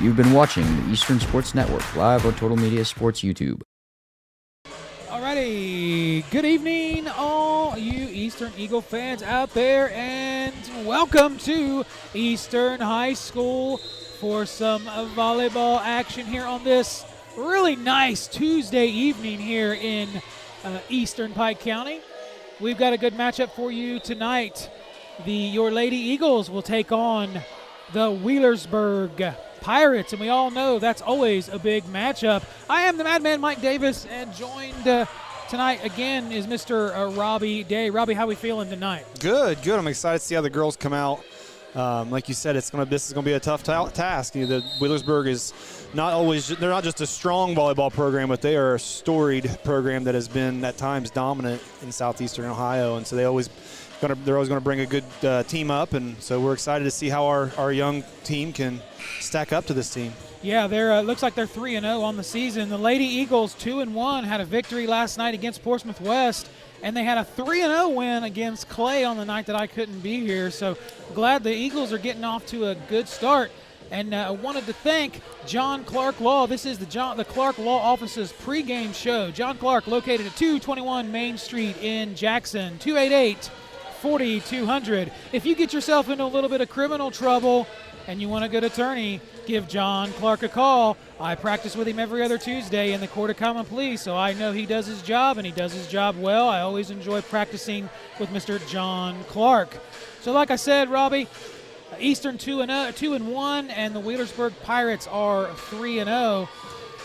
You've been watching the Eastern Sports Network live on Total Media Sports YouTube. Alrighty, good evening all you Eastern Eagle fans out there, and welcome to Eastern High School for some volleyball action here on this really nice Tuesday evening here in Eastern Pike County. We've got a good matchup for you tonight. Your Lady Eagles will take on the Wheelersburg Pirates, and we all know that's always a big matchup. I am the Madman Mike Davis, and joined tonight again is Mr. Robbie Day. Robbie, how we feeling tonight? Good. I'm excited to see how the girls come out. Like you said, this is gonna be a tough task. You know, the Wheelersburg is they're not just a strong volleyball program, but they are a storied program that has been at times dominant in southeastern Ohio, and so they're always going to bring a good team up, and so we're excited to see how our young team can stack up to this team. Yeah, they're looks like they're 3-0 on the season. The Lady Eagles 2-1 had a victory last night against Portsmouth West, and they had a 3-0 win against Clay on the night that I couldn't be here. So glad the Eagles are getting off to a good start. And I wanted to thank John Clark Law. This is the Clark Law Office's pregame show. John Clark, located at 221 Main Street in Jackson, 288-4200. If you get yourself into a little bit of criminal trouble and you want a good attorney, give John Clark a call. I practice with him every other Tuesday in the Court of Common Pleas, so I know he does his job, and he does his job well. I always enjoy practicing with Mr. John Clark. So like I said, Robbie, Eastern 2-1, and the Wheelersburg Pirates are 3-0.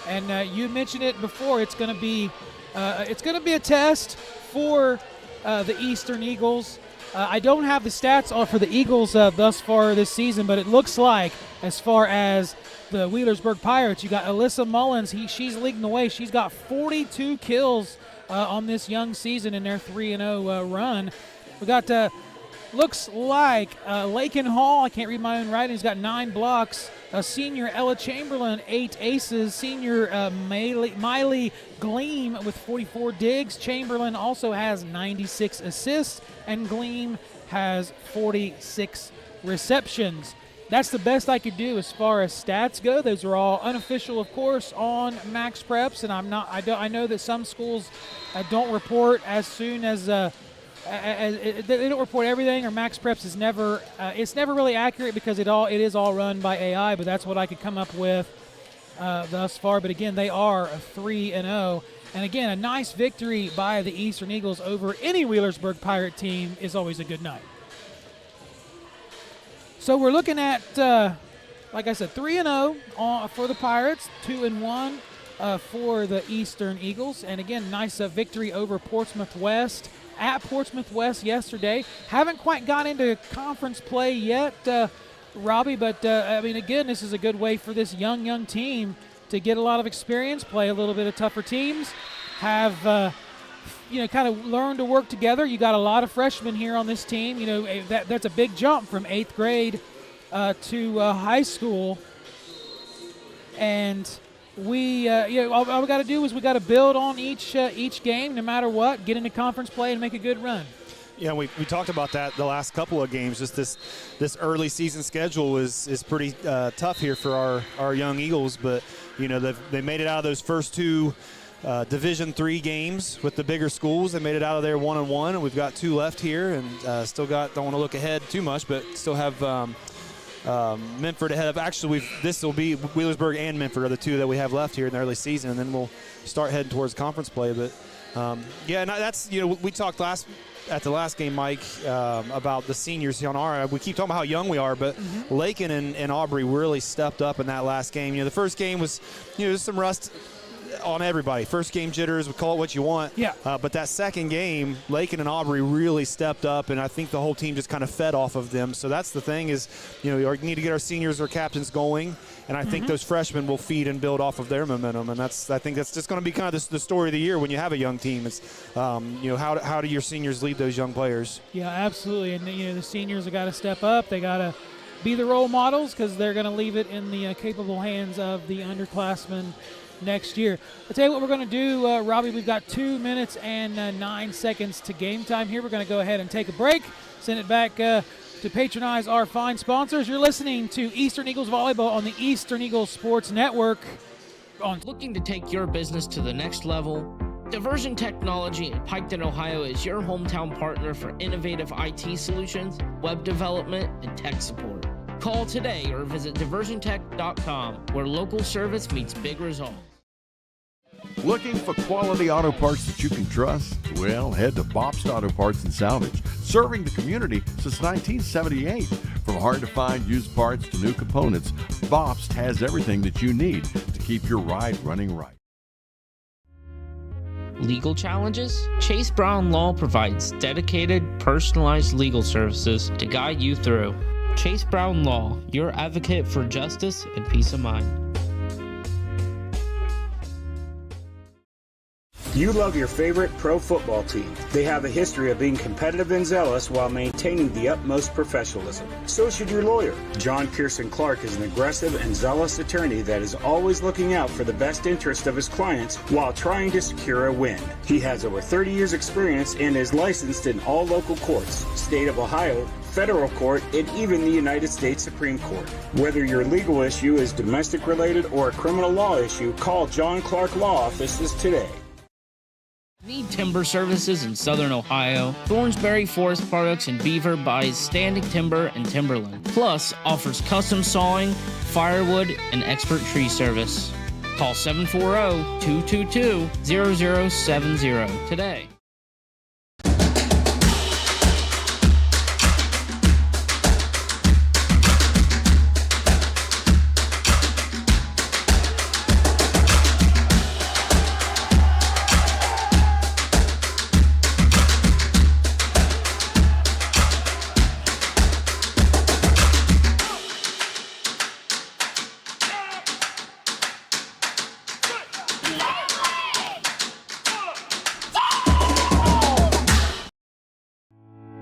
And you mentioned it before. It's going to be a test for the Eastern Eagles. I don't have the stats for the Eagles thus far this season, but it looks like, as far as the Wheelersburg Pirates, you got Alyssa Mullins. She's leading the way. She's got 42 kills on this young season in their 3-0 run. We got looks like Lakin Hall, I can't read my own writing, he's got 9 blocks. Senior Ella Chamberlain, 8 aces. Senior Miley Gleam with 44 digs. Chamberlain also has 96 assists, and Gleam has 46 receptions. That's the best I could do as far as stats go. Those are all unofficial, of course, on Max Preps, and I know that some schools don't report as soon as they don't report everything, or Max Preps is never it's never really accurate because it is all run by AI, but that's what I could come up with thus far. But again, they are 3-0, and again, a nice victory by the Eastern Eagles over any Wheelersburg Pirate team is always a good night. So we're looking at, like I said, 3-0 for the Pirates, 2-1 for the Eastern Eagles, and again, nice victory over Portsmouth West. At Portsmouth West yesterday. Haven't quite got into conference play yet, Robbie, but I mean, again, this is a good way for this young team to get a lot of experience, play a little bit of tougher teams, have kind of learn to work together. You got a lot of freshmen here on this team. You know, that's a big jump from 8th grade to high school, and all we got to do is we got to build on each game, no matter what, get into conference play and make a good run. Yeah, we talked about that the last couple of games. Just this early season schedule is pretty tough here for our young Eagles, but you know they made it out of those first 2 Division III games with the bigger schools. They made it out of there 1-1, and we've got 2 left here, and don't want to look ahead too much, but still have Memphis ahead of. Actually, this will be Wheelersburg and Memphis are the 2 that we have left here in the early season, and then we'll start heading towards conference play. But that's we talked at the last game, Mike, about the seniors on our. We keep talking about how young we are, but Lakin and Aubrey really stepped up in that last game. The first game was just some rust on everybody. First game jitters, we call it what you want. Yeah. But that second game, Lakin and Aubrey really stepped up, and I think the whole team just kind of fed off of them. So that's the thing is, we need to get our seniors, our captains going, and I think those freshmen will feed and build off of their momentum. And I think that's just going to be kind of the story of the year when you have a young team. It's, how do your seniors lead those young players? Yeah, absolutely. And the seniors have got to step up. They got to be the role models because they're going to leave it in the capable hands of the underclassmen next year. I'll tell you what we're going to do, Robbie. We've got 2 minutes and 9 seconds to game time here. We're going to go ahead and take a break, send it back to patronize our fine sponsors. You're listening to Eastern Eagles Volleyball on the Eastern Eagles Sports Network. Looking to take your business to the next level? Diversion Technology in Piketon, Ohio is your hometown partner for innovative IT solutions, web development, and tech support. Call today or visit diversiontech.com, where local service meets big results. Looking for quality auto parts that you can trust? Well, head to Bobst Auto Parts and Salvage, serving the community since 1978. From hard-to-find used parts to new components, Bobst has everything that you need to keep your ride running right. Legal challenges? Chase Brown Law provides dedicated, personalized legal services to guide you through. Chase Brown Law, your advocate for justice and peace of mind. You love your favorite pro football team. They have a history of being competitive and zealous while maintaining the utmost professionalism. So should your lawyer. John Pearson Clark is an aggressive and zealous attorney that is always looking out for the best interest of his clients while trying to secure a win. He has over 30 years experience and is licensed in all local courts, state of Ohio, federal court, and even the United States Supreme Court. Whether your legal issue is domestic related or a criminal law issue, call John Clark Law Offices today. Need timber services in Southern Ohio? Thornsberry Forest Products in Beaver buys standing timber and timberland, plus offers custom sawing, firewood, and expert tree service. Call 740-222-0070 today.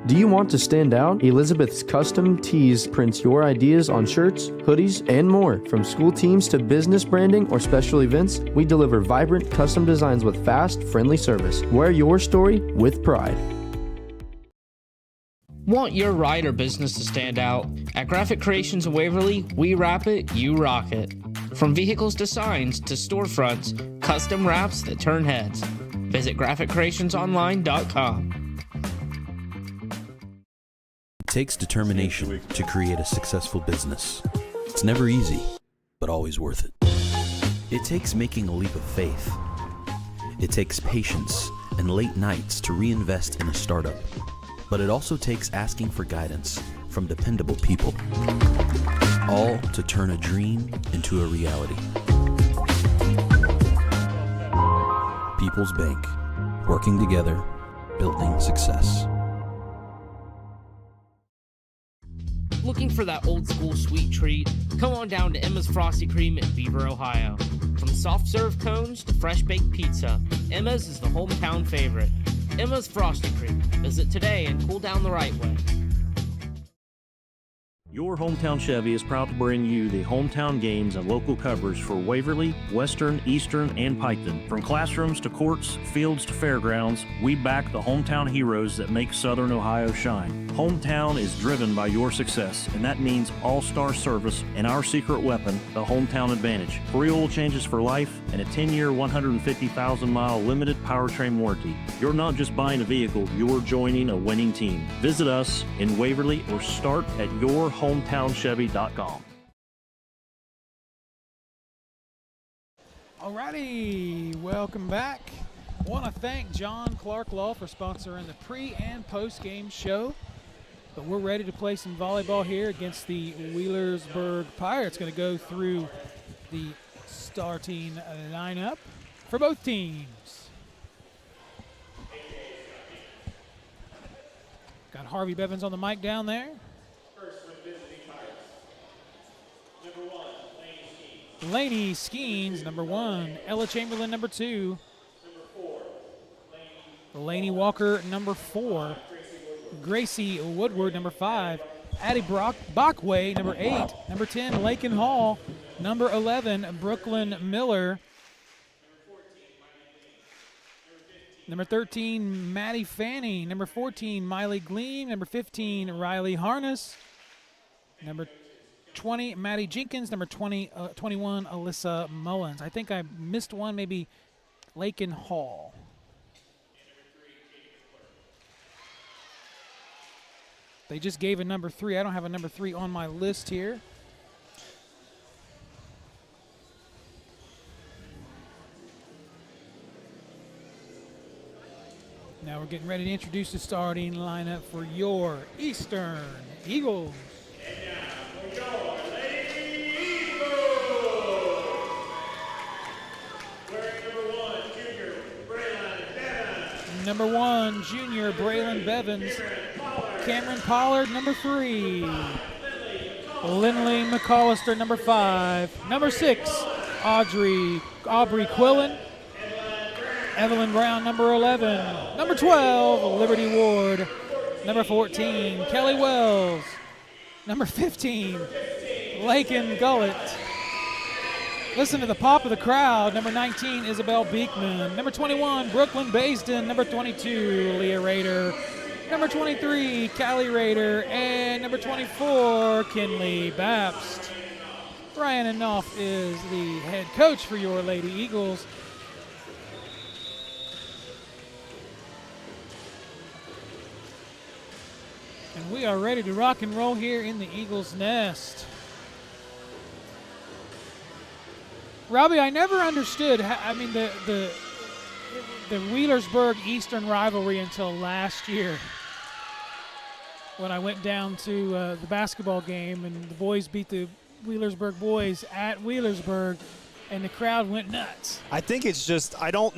Do you want to stand out? Elizabeth's Custom Tees prints your ideas on shirts, hoodies, and more. From school teams to business branding or special events, we deliver vibrant custom designs with fast, friendly service. Wear your story with pride. Want your ride or business to stand out? At Graphic Creations in Waverly, we wrap it, you rock it. From vehicles to signs to storefronts, custom wraps that turn heads. Visit GraphicCreationsOnline.com. It takes determination to create a successful business. It's never easy, but always worth it. It takes making a leap of faith. It takes patience and late nights to reinvest in a startup. But it also takes asking for guidance from dependable people, all to turn a dream into a reality. People's Bank, working together, building success. Looking for that old school sweet treat? Come on down to Emma's Frosty Cream in Beaver, Ohio. From soft serve cones to fresh baked pizza, Emma's is the hometown favorite. Emma's Frosty Cream. Visit today and cool down the right way. Your Hometown Chevy is proud to bring you the hometown games and local coverage for Waverly, Western, Eastern, and Piketon. From classrooms to courts, fields to fairgrounds, we back the hometown heroes that make Southern Ohio shine. Hometown is driven by your success, and that means all-star service and our secret weapon, the Hometown Advantage. Free oil changes for life and a 10-year, 150,000-mile limited powertrain warranty. You're not just buying a vehicle, you're joining a winning team. Visit us in Waverly or start at yourhometownchevy.com. Alrighty, welcome back. Want to thank John Clark Law for sponsoring the pre- and post-game show. But we're ready to play some volleyball here against the Wheelersburg Pirates. Going to go through the starting lineup for both teams. Got Harvey Bevins on the mic down there. Laney Skeens, number 1. Ella Chamberlain, number 2. Laney Walker, number 4. Gracie Woodward, number 5. Addie Bachway, number 8. Number 10, Lakin Hall. Number 11, Brooklyn Miller. Number 13, Maddie Fanning. Number 14, Miley Gleam. Number 15, Riley Harness. Number 20, Maddie Jenkins. Number 21, Alyssa Mullins. I think I missed one, maybe Lakin Hall. They just gave a number 3. I don't have a number 3 on my list here. Now we're getting ready to introduce the starting lineup for your Eastern Eagles. Number 1, junior Braylon Bevins. Cameron Pollard, number 3. Lindley McCollister, number 5. Number 6, Aubrey Quillen. Evelyn Brown, number 11. Number 12, Liberty Ward. Number 14, Kelly Wells. Number 15, Lakin Gullett. Listen to the pop of the crowd. Number 19, Isabel Beekman. Number 21, Brooklyn Baisden. Number 22, Leah Rader. Number 23, Callie Rader. And number 24, Kinley Babst. Brian Enoff is the head coach for your Lady Eagles. And we are ready to rock and roll here in the Eagles' nest. Robbie, I never understood the Wheelersburg Eastern rivalry until last year when I went down to the basketball game and the boys beat the Wheelersburg boys at Wheelersburg, and the crowd went nuts. I think it's just I don't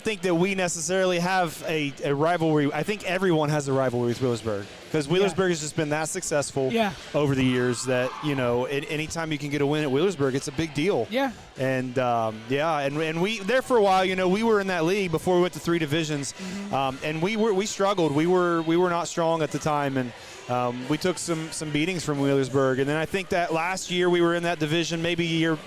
think that we necessarily have a rivalry. I think everyone has a rivalry with Wheelersburg because Wheelersburg has just been that successful over the years that, you know, anytime you can get a win at Wheelersburg, it's a big deal. Yeah. And and we there for a while, you know, we were in that league before we went to 3 divisions, and we struggled. We were not strong at the time, and we took some beatings from Wheelersburg. And then I think that last year we were in that division, maybe year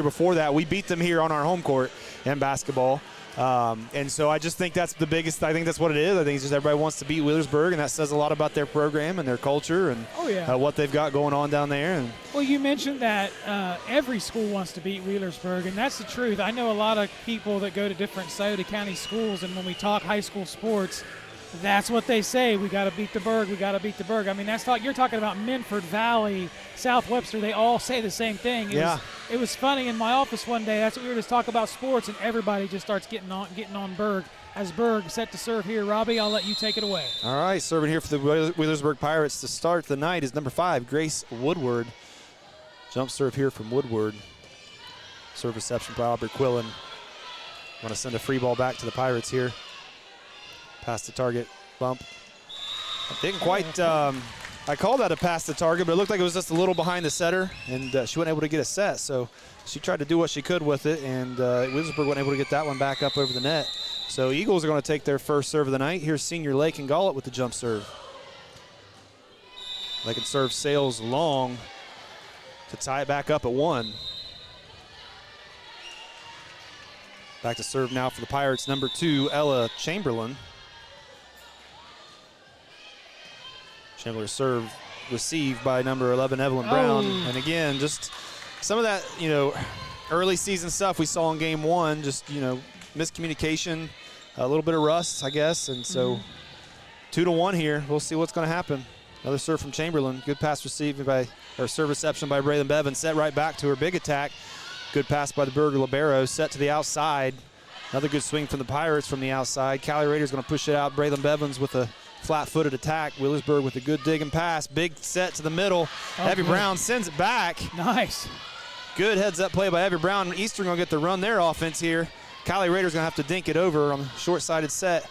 before that, we beat them here on our home court in basketball. And so I just think that's the biggest. I think that's what it is. I think it's just everybody wants to beat Wheelersburg, and that says a lot about their program and their culture and what they've got going on down there. And well, you mentioned that every school wants to beat Wheelersburg, and that's the truth. I know a lot of people that go to different Scioto County schools, and when we talk high school sports, that's what they say. We got to beat the Berg. We got to beat the Berg. I mean, you're talking about Minford Valley, South Webster. They all say the same thing. It was funny in my office one day. That's what we were just talking about sports, and everybody just starts getting on Berg. As Berg set to serve here, Robbie, I'll let you take it away. All right, serving here for the Wheelersburg Pirates to start the night is number 5, Grace Woodward. Jump serve here from Woodward. Serve reception by Aubrey Quillen. Want to send a free ball back to the Pirates here. Past the target bump. Didn't quite, I called that a pass the target, but it looked like it was just a little behind the setter, and she wasn't able to get a set. So she tried to do what she could with it, and Wheelersburg wasn't able to get that one back up over the net. So Eagles are going to take their first serve of the night. Here's senior Lakin Gullett with the jump serve. Lakin serve sails long to tie it back up at 1. Back to serve now for the Pirates, number 2, Ella Chamberlain. Chamberlain serve received by number 11, Evelyn Brown. And again, just some of that, you know, early season stuff we saw in game 1, just, you know, miscommunication, a little bit of rust, I guess. And so 2-1 here. We'll see what's going to happen. Another serve from Chamberlain. Good pass received or serve reception by Braylon Bevins. Set right back to her. Big attack. Good pass by the Berger Libero. Set to the outside. Another good swing from the Pirates from the outside. Callie Rader's going to push it out. Braylon Bevins with a flat-footed attack. Wheelersburg with a good dig and pass. Big set to the middle. Evie Brown sends it back. Nice. Good heads-up play by Evie Brown. Eastern going to get to run their offense here. Callie Rader's going to have to dink it over on the short-sided set.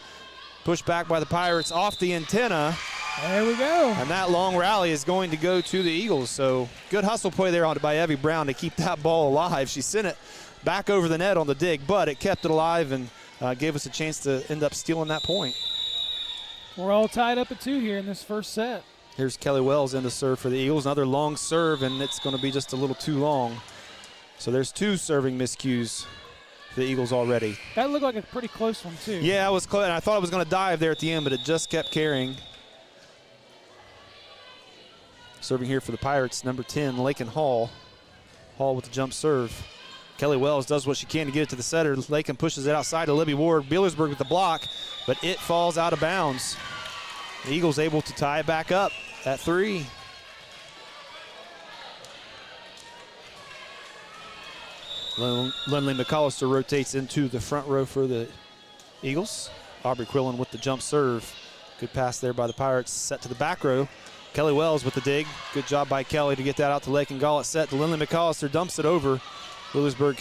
Pushed back by the Pirates off the antenna. There we go. And that long rally is going to go to the Eagles. So good hustle play there by Evie Brown to keep that ball alive. She sent it back over the net on the dig, but it kept it alive and gave us a chance to end up stealing that point. We're all tied up at 2 here in this first set. Here's Kelly Wells in to serve for the Eagles. Another long serve, and it's going to be just a little too long. So there's 2 serving miscues the Eagles already. That looked like a pretty close one, too. Yeah, it was close, and I thought it was going to dive there at the end, but it just kept carrying. Serving here for the Pirates, number 10, Lakin Hall. Hall with the jump serve. Kelly Wells does what she can to get it to the setter. Lakin pushes it outside to Libby Ward. Wheelersburg with the block, but it falls out of bounds. The Eagles able to tie it back up at 3. Lindley McAllister rotates into the front row for the Eagles. Aubrey Quillen with the jump serve. Good pass there by the Pirates. Set to the back row. Kelly Wells with the dig. Good job by Kelly to get that out to Lakin Gall. Set to Lindley McAllister. Dumps it over. Wheelersburg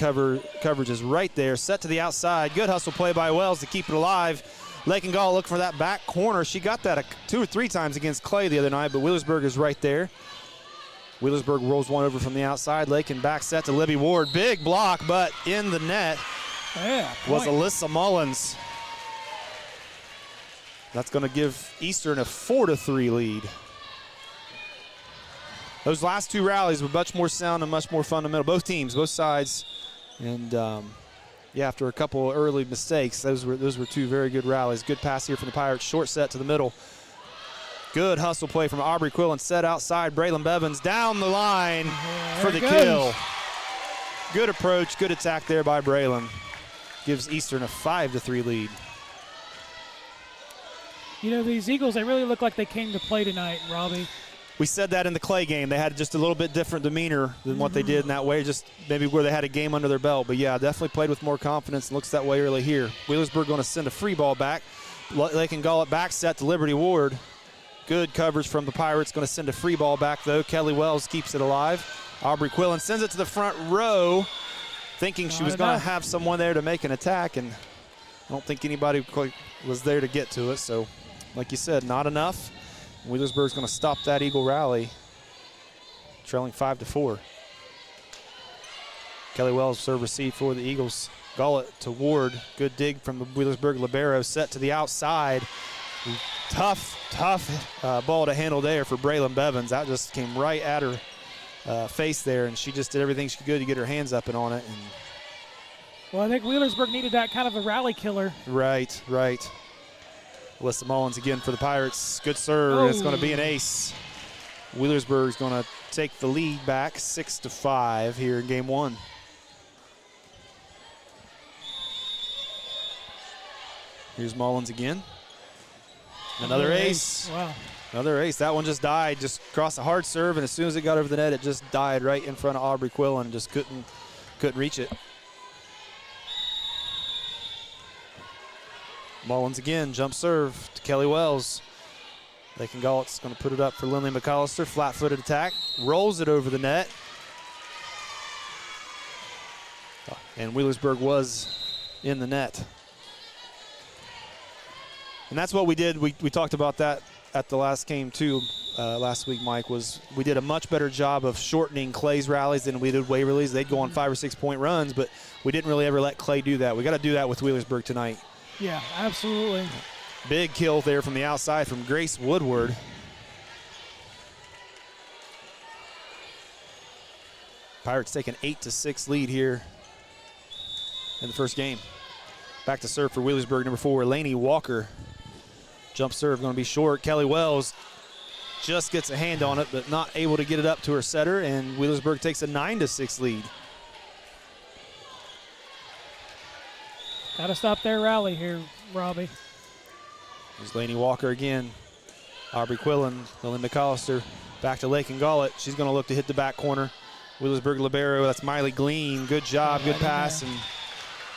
coverage is right there. Set to the outside. Good hustle play by Wells to keep it alive. Lakin Gall looking for that back corner. She got that 2 or 3 times against Clay the other night, but Wheelersburg is right there. Wheelersburg rolls one over from the outside. Lakin back set to Libby Ward. Big block, but in the net was Alyssa Mullins. That's going to give Eastern a 4-3 lead. Those last 2 rallies were much more sound and much more fundamental. Both teams, both sides. And, after a couple early mistakes, those were 2 very good rallies. Good pass here from the Pirates. Short set to the middle. Good hustle play from Aubrey Quillen. Set outside. Braylon Bevins down the line for the kill. Good approach. Good attack there by Braylon. Gives Eastern a 5-3 lead. You know, these Eagles, they really look like they came to play tonight, Robbie. We said that in the Clay game. They had just a little bit different demeanor than what they did in that way, just maybe where they had a game under their belt. But, yeah, definitely played with more confidence and looks that way early here. Wheelersburg going to send a free ball back. Lakin Gall back set to Liberty Ward. Good coverage from the Pirates. Going to send a free ball back, though. Kelly Wells keeps it alive. Aubrey Quillen sends it to the front row, thinking she was going to have someone there to make an attack, and I don't think anybody was there to get to it. So, like you said, not enough. Wheelersburg's going to stop that Eagle rally, trailing 5-4. Kelly Wells serve receive for the Eagles. Gullet to Ward. Good dig from the Wheelersburg libero. Set to the outside. Tough ball to handle there for Braylon Bevins. That just came right at her face there, and she just did everything she could to get her hands up and on it. And well, I think Wheelersburg needed that kind of a rally killer. Right. Alyssa Mullins again for the Pirates. Good serve. Oh. It's going to be an ace. Wheelersburg's going to take the lead back 6-5 here in game 1. Here's Mullins again. Another ace. Wow. Another ace. That one just died. Just crossed a hard serve, and as soon as it got over the net, it just died right in front of Aubrey Quillen and just couldn't reach it. Mullins again, jump serve to Kelly Wells. Lakin Galt's going to put it up for Lindley McAllister. Flat-footed attack, rolls it over the net. And Wheelersburg was in the net. And that's what we did. We talked about that at the last game too last week, Mike, was we did a much better job of shortening Clay's rallies than we did Waverly's. They'd go on 5 or 6 point runs, but we didn't really ever let Clay do that. We got to do that with Wheelersburg tonight. Yeah, absolutely. Big kill there from the outside from Grace Woodward. Pirates take an 8-6 lead here in the first game. Back to serve for Wheelersburg, number 4, Lainey Walker. Jump serve going to be short. Kelly Wells just gets a hand on it, but not able to get it up to her setter, and Wheelersburg takes a 9-6 lead. Got to stop their rally here, Robbie. There's Lainey Walker again. Aubrey Quillen, Lillian McAllister, back to Lakin Gullet. She's going to look to hit the back corner. Wheelersburg libero, that's Miley Glean. Good job, good pass, and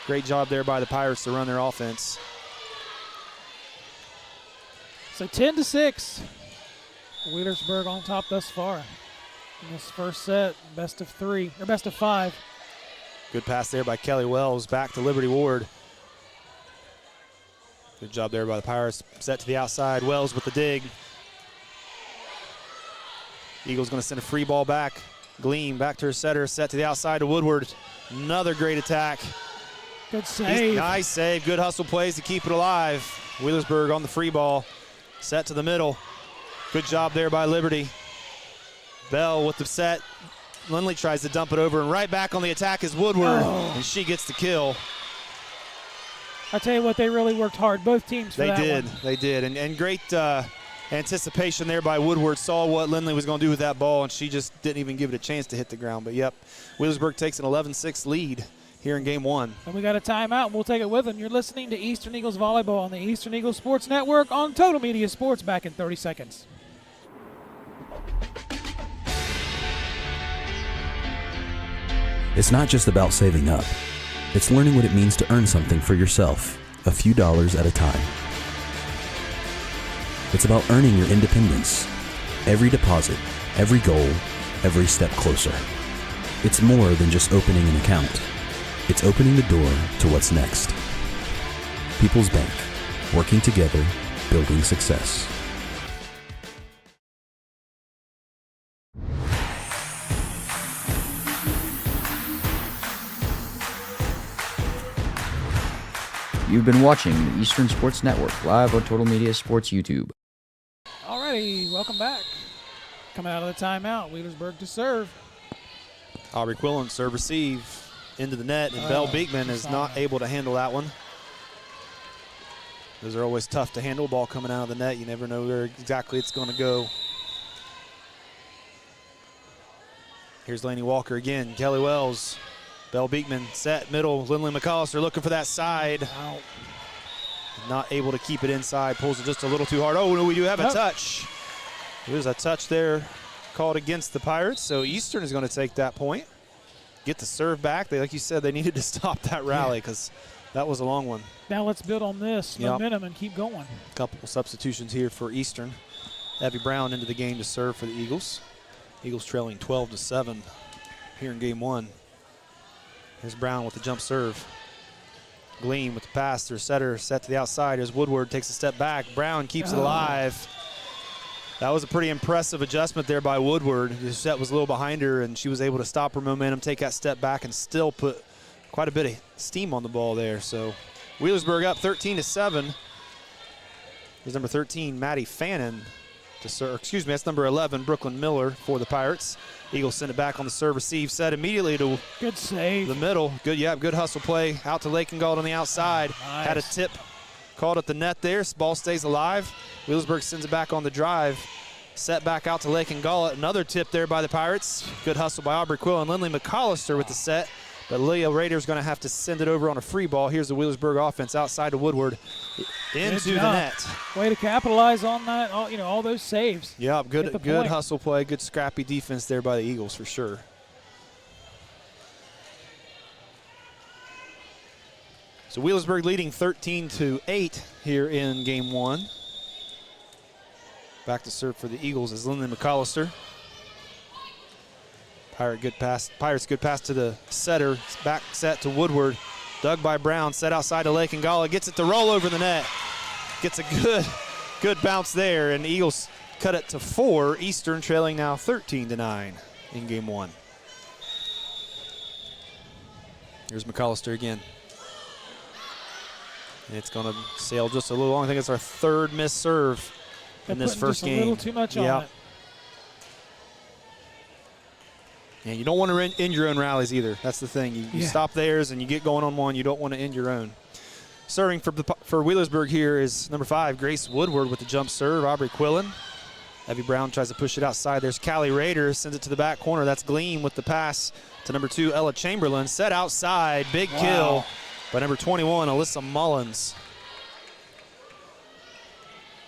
great job there by the Pirates to run their offense. So 10-6. Wheelersburg on top thus far in this first set. Best of 5. Good pass there by Kelly Wells. Back to Liberty Ward. Good job there by the Pirates. Set to the outside. Wells with the dig. Eagles going to send a free ball back. Gleam back to her setter. Set to the outside to Woodward. Another great attack. Good save. Nice save. Good hustle plays to keep it alive. Wheelersburg on the free ball. Set to the middle. Good job there by Liberty. Bell with the set. Lindley tries to dump it over, and right back on the attack is Woodward, and she gets the kill. I tell you what, they really worked hard, both teams, for that one. They did. And great anticipation there by Woodward. Saw what Lindley was going to do with that ball, and she just didn't even give it a chance to hit the ground. But, yep, Wheelersburg takes an 11-6 lead here in game one. And we got a timeout, and we'll take it with them. You're listening to Eastern Eagles Volleyball on the Eastern Eagles Sports Network on Total Media Sports. Back in 30 seconds. It's not just about saving up. It's learning what it means to earn something for yourself, a few dollars at a time. It's about earning your independence. Every deposit, every goal, every step closer. It's more than just opening an account. It's opening the door to what's next. People's Bank, working together, building success. You've been watching the Eastern Sports Network live on Total Media Sports YouTube. Alrighty, welcome back. Coming out of the timeout, Wheelersburg to serve. Aubrey Quillen serve receive into the net, and Belle Beekman is not able to handle that one. Those are always tough to handle. Ball coming out of the net, you never know where exactly it's going to go. Here's Laney Walker again. Kelly Wells. Belle Beekman set middle. Lindley McAllister looking for that side. Out. Not able to keep it inside. Pulls it just a little too hard. Oh, no, we do have a touch. There's a touch there called against the Pirates. So Eastern is going to take that point. Get the serve back. Like you said, they needed to stop that rally because that was a long one. Now let's build on this momentum and keep going. Couple substitutions here for Eastern. Evie Brown into the game to serve for the Eagles. Eagles trailing 12-7 here in game one. Here's Brown with the jump serve. Gleam with the pass. Their setter set to the outside as Woodward takes a step back. Brown keeps it alive. That was a pretty impressive adjustment there by Woodward. The set was a little behind her, and she was able to stop her momentum, take that step back, and still put quite a bit of steam on the ball there. So Wheelersburg up 13-7. Here's number 13, Maddie Fannin. Excuse me, that's number 11, Brooklyn Miller for the Pirates. Eagles send it back on the serve receive, set immediately to good save. The middle. Good hustle play out to Lakengalt on the outside. Nice. Had a tip called at the net there. Ball stays alive. Wheelersburg sends it back on the drive. Set back out to Lakengalt. Another tip there by the Pirates. Good hustle by Aubrey Quill and Lindley McAllister with the set. But Leah Rader's going to have to send it over on a free ball. Here's the Wheelersburg offense outside to Woodward into the net. Way to capitalize on that, all those saves. Yeah, good hustle play, good scrappy defense there by the Eagles for sure. So Wheelersburg leading 13-8 here in game one. Back to serve for the Eagles is Lindley McAllister. Pirates good pass to the setter. Back set to Woodward. Dug by Brown. Set outside to Lakengala. Gets it to roll over the net. Gets a good bounce there. And the Eagles cut it to 4. Eastern trailing now 13-9 in game one. Here's McAllister again. And it's going to sail just a little long. I think it's our third missed serve in this first game. A little too much on it. And you don't want to end your own rallies either. That's the thing. You stop theirs and you get going on one. You don't want to end your own. Serving for Wheelersburg here is number 5, Grace Woodward with the jump serve. Aubrey Quillen. Evie Brown tries to push it outside. There's Callie Rader. Sends it to the back corner. That's Gleam with the pass to number 2, Ella Chamberlain. Set outside. Big kill by number 21, Alyssa Mullins.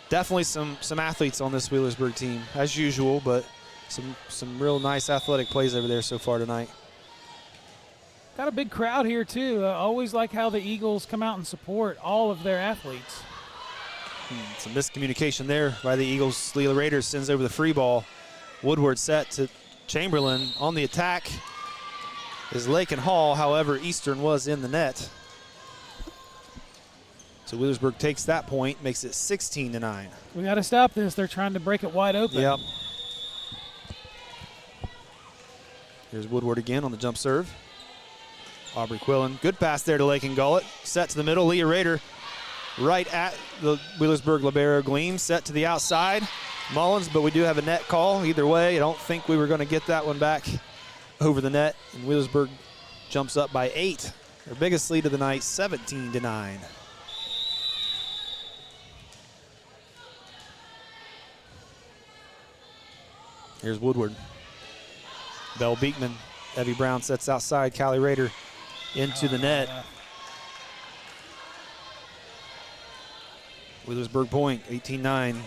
Definitely some athletes on this Wheelersburg team, as usual, but some real nice athletic plays over there so far tonight. Got a big crowd here, too. Always like how the Eagles come out and support all of their athletes. Some miscommunication there by the Eagles. Leah Raiders sends over the free ball. Woodward set to Chamberlain. On the attack is Lakin Hall. However, Eastern was in the net. So Wheelersburg takes that point, makes it 16-9. We got to stop this. They're trying to break it wide open. Yep. Here's Woodward again on the jump serve. Aubrey Quillen. Good pass there to Lakengullet. Set to the middle. Leah Rader right at the Wheelersburg libero Gleam. Set to the outside. Mullins, but we do have a net call. Either way, I don't think we were going to get that one back over the net. And Wheelersburg jumps up by 8. Their biggest lead of the night, 17-9. Here's Woodward. Bell Beekman. Evie Brown sets outside. Callie Rader into the net. Wheelersburg point, 18-9.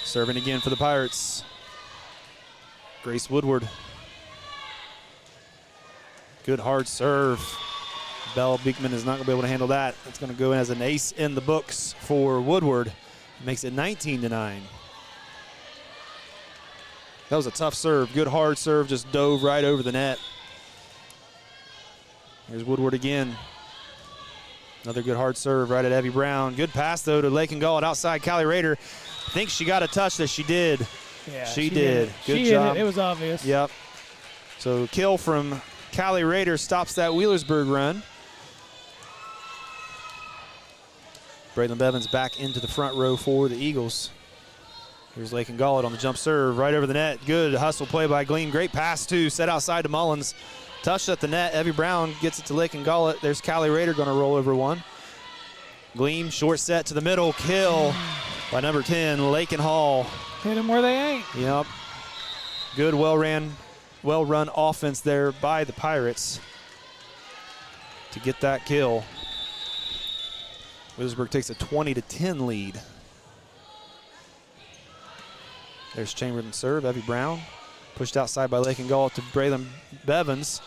Serving again for the Pirates. Grace Woodward. Good hard serve. Belle Beekman is not going to be able to handle that. It's going to go as an ace in the books for Woodward. Makes it 19-9. That was a tough serve. Good hard serve, just dove right over the net. Here's Woodward again. Another good hard serve right at Evie Brown. Good pass, though, to Lakin Gullett outside. Callie Rader thinks she got a touch that she did. Yeah, she did. Good she job. It was obvious. Yep. So kill from Callie Rader stops that Wheelersburg run. Braylon Bevins back into the front row for the Eagles. Here's Lakin Gullett on the jump serve right over the net. Good hustle play by Gleam. Great pass, too. Set outside to Mullins. Touched at the net. Evie Brown gets it to Lakin Gullett. There's Callie Rader going to roll over one. Gleam, short set to the middle. Kill by number 10, Lakin Hall. Hit them where they ain't. Yep. Good, well-run offense there by the Pirates to get that kill. Wheelersburg takes a 20-10 lead. There's Chamberlain serve. Evie Brown pushed outside by Lakin Gullett to Braylon Bevins.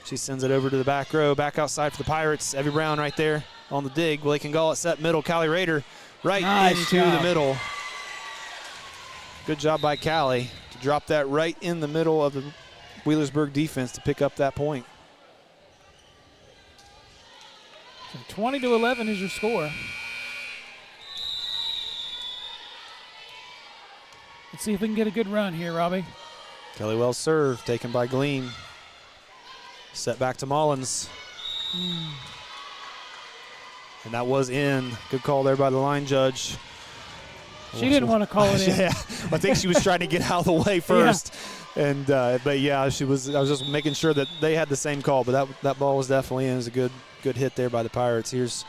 She sends it over to the back row. Back outside for the Pirates. Evie Brown right there on the dig. Lakin Gullett set middle. Callie Rader right into the middle. Good job by Callie to drop that right in the middle of the Wheelersburg defense to pick up that point. So 20-11 is your score. Let's see if we can get a good run here, Robbie. Kelly Wells serve taken by Gleam. Set back to Mullins. And that was in. Good call there by the line judge. She didn't want to call it in. Yeah, I think she was trying to get out of the way first. Yeah. And but yeah, she was. I was just making sure that they had the same call. But that ball was definitely in. It was a good hit there by the Pirates. Here's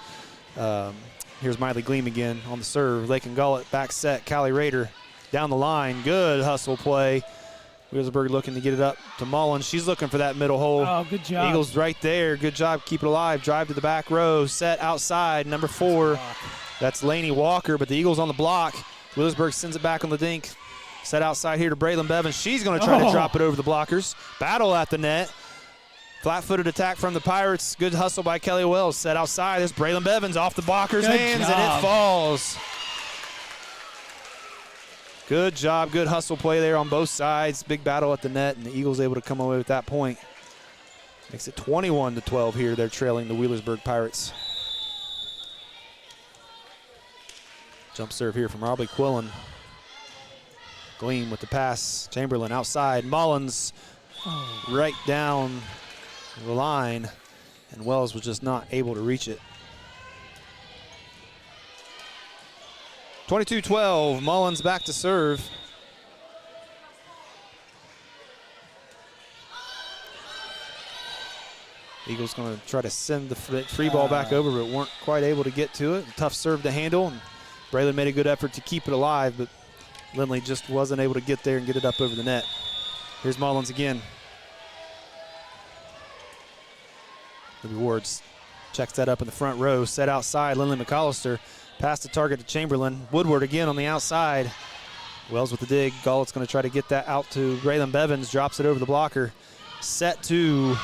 Miley Gleam again on the serve. Lakin Gullett back set. Callie Rader down the line. Good hustle play. Wheelersburg looking to get it up to Mullins. She's looking for that middle hole. Oh, good job. Eagles right there. Good job. Keep it alive. Drive to the back row. Set outside. Number 4. That's Lainey Walker, but the Eagles on the block. Wheelersburg sends it back on the dink. Set outside here to Braylon Bevins. She's going to try to drop it over the blockers. Battle at the net. Flat-footed attack from the Pirates. Good hustle by Kelly Wells. Set outside. There's Braylon Bevins off the blockers' hands, and it falls. Good job. Good hustle play there on both sides. Big battle at the net, and the Eagles able to come away with that point. Makes it 21-12 here. They're trailing the Wheelersburg Pirates. Jump serve here from Robbie Quillen. Gleam with the pass. Chamberlain outside. Mullins right down the line, and Wells was just not able to reach it. 22-12. Mullins back to serve. Eagles going to try to send the free ball back over, but weren't quite able to get to it. Tough serve to handle, and Braylon made a good effort to keep it alive, but Lindley just wasn't able to get there and get it up over the net. Here's Mullins again. Libby Wards checks that up in the front row. Set outside, Lindley McAllister. Pass the target to Chamberlain. Woodward again on the outside. Wells with the dig. Gullett's going to try to get that out to Braylon Bevins. Drops it over the blocker. Set to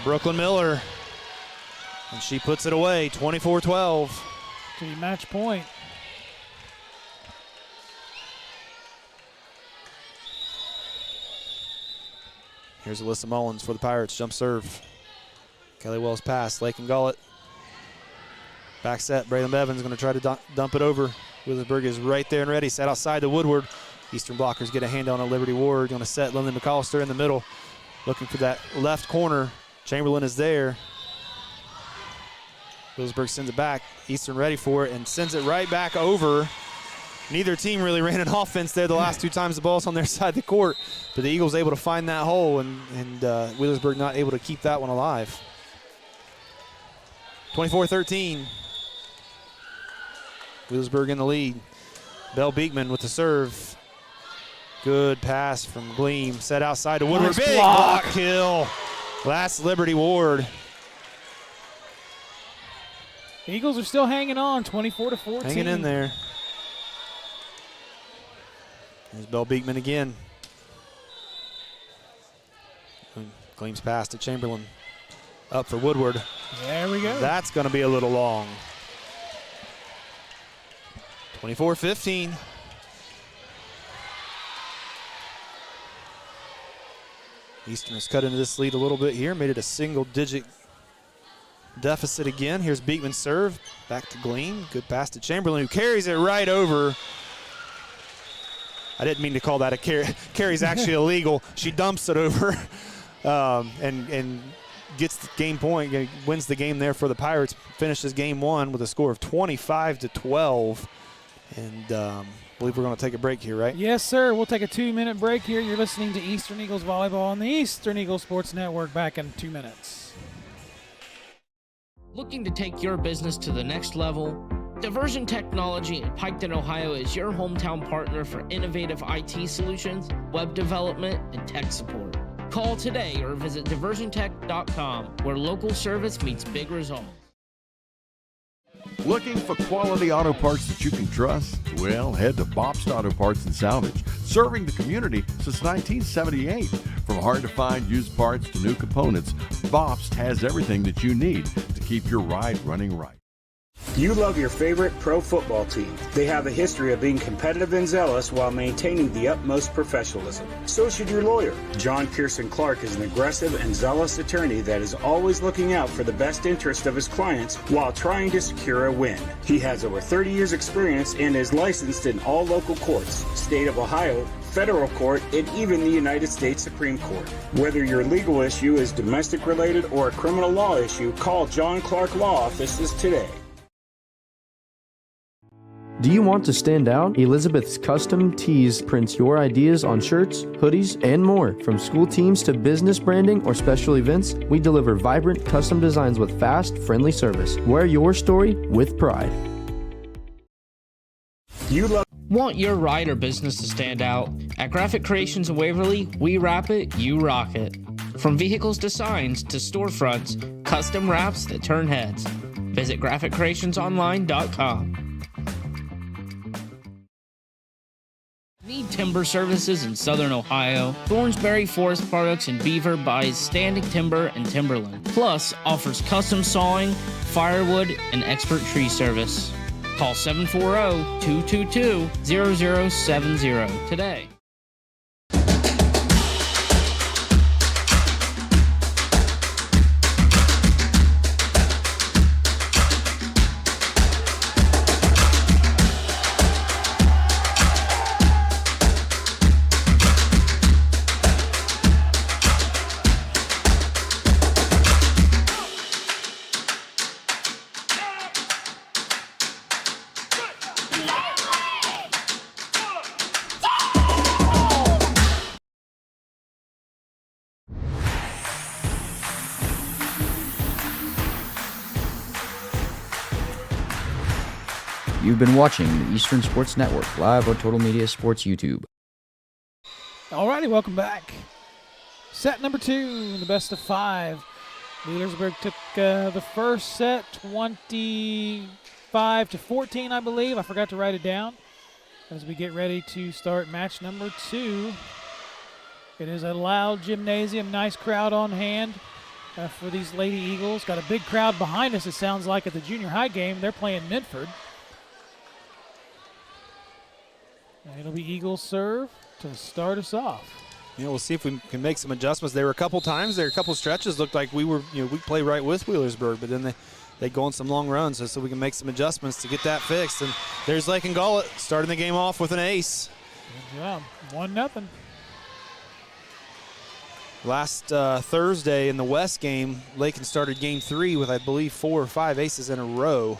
Brooklyn Miller. And she puts it away, 24-12. To match point. Here's Alyssa Mullins for the Pirates. Jump serve. Kelly Wells pass. Lakin Gullett. Back set. Braylon Bevins going to try to dump it over. Wheelersburg is right there and ready. Set outside to Woodward. Eastern blockers get a hand on Liberty Ward. Going to set Lindley McAllister in the middle. Looking for that left corner. Chamberlain is there. Wheelersburg sends it back. Eastern ready for it and sends it right back over. Neither team really ran an offense there the last 2 times the ball's on their side of the court. But the Eagles able to find that hole, and Wheelersburg not able to keep that one alive. 24-13. Wheelersburg in the lead. Belle Beekman with the serve. Good pass from Gleam. Set outside to Woodward. Nice Big block. block kill. Last Liberty Ward. Eagles are still hanging on, 24-14. Hanging in there. There's Bell Beekman again. Gleam's pass to Chamberlain. Up for Woodward. There we go. That's going to be a little long. 24-15. Eastern has cut into this lead a little bit here, made it a single-digit deficit again. Here's Beekman's serve. Back to Gleam. Good pass to Chamberlain, who carries it right over. I didn't mean to call that a carry. Carry's actually illegal. She dumps it over and gets the game point, wins the game there for the Pirates, finishes game one with a score of 25-12. And I believe we're going to take a break here, right? Yes, sir. We'll take a 2-minute break here. You're listening to Eastern Eagles Volleyball on the Eastern Eagles Sports Network. Back in 2 minutes. Looking to take your business to the next level? Diversion Technology in Piketon, Ohio is your hometown partner for innovative IT solutions, web development, and tech support. Call today or visit diversiontech.com, where local service meets big results. Looking for quality auto parts that you can trust? Well, head to Bobst Auto Parts and Salvage, serving the community since 1978. From hard-to-find used parts to new components, Bobst has everything that you need to keep your ride running right. You love your favorite pro football team. They have a history of being competitive and zealous while maintaining the utmost professionalism. So should your lawyer. John Pearson Clark is an aggressive and zealous attorney that is always looking out for the best interest of his clients while trying to secure a win. He has over 30 years experience and is licensed in all local courts, state of Ohio, federal court, and even the United States Supreme Court. Whether your legal issue is domestic related or a criminal law issue, call John Clark Law Offices today. Do you want to stand out? Elizabeth's Custom Tees prints your ideas on shirts, hoodies, and more. From school teams to business branding or special events, we deliver vibrant custom designs with fast, friendly service. Wear your story with pride. Want your ride or business to stand out? At Graphic Creations in Waverly, we wrap it, you rock it. From vehicles to signs to storefronts, custom wraps that turn heads. Visit graphicreationsonline.com. Need timber services in Southern Ohio? Thornsberry Forest Products in Beaver buys standing timber and timberland, plus offers custom sawing, firewood, and expert tree service. Call 740-222-0070 today. You've been watching the Eastern Sports Network live on Total Media Sports YouTube. Alrighty, welcome back. Set number 2 in the best of 5. Wheelersburg took the first set 25-14, I believe. I forgot to write it down. As we get ready to start match number 2. It is a loud gymnasium, nice crowd on hand for these Lady Eagles. Got a big crowd behind us, it sounds like, at the junior high game. They're playing Midford. And it'll be Eagles serve to start us off. Yeah, we'll see if we can make some adjustments. There were a couple times, there were a couple stretches, looked like we were, we play right with Wheelersburg, but then they go on some long runs, so we can make some adjustments to get that fixed. And there's Lake and Gullet starting the game off with an ace. Good job. 1-0. Last Thursday in the West game, Lakin started game 3 with, I believe, 4 or 5 aces in a row.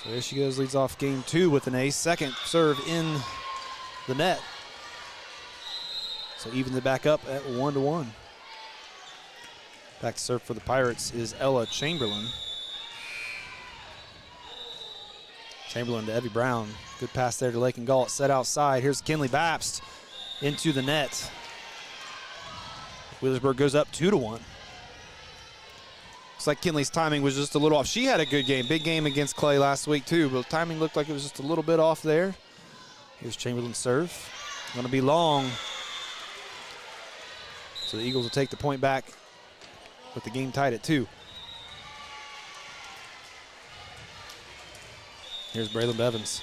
So there she goes, leads off game 2 with an ace. Second serve in the net. So evens it back up at 1-1. Back to serve for the Pirates is Ella Chamberlain. Chamberlain to Evie Brown. Good pass there to Lakin Galt, set outside. Here's Kinley Babst into the net. Wheelersburg goes up 2-1. Looks like Kinley's timing was just a little off. She had a good game, big game against Clay last week too, but timing looked like it was just a little bit off there. Here's Chamberlain's serve. Going to be long. So the Eagles will take the point back with the game tied at 2. Here's Braylon Bevins.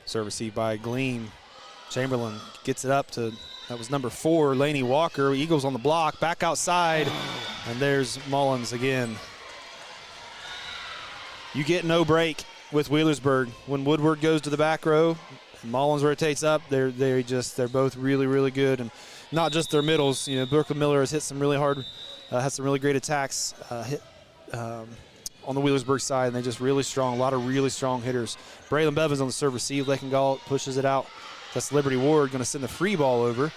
Serve received by Gleam. Chamberlain gets it up to, that was number 4, Laney Walker. Eagles on the block, back outside, and there's Mullins again. You get no break with Wheelersburg. When Woodward goes to the back row, Mullins rotates up. They're both really, really good, and not just their middles. You know, Brooklyn Miller has hit some really hard, has some really great attacks on the Wheelersburg side, and they're just really strong. A lot of really strong hitters. Braylon Bevins on the serve receive. Lakin Galt pushes it out. That's Liberty Ward going to send the free ball over.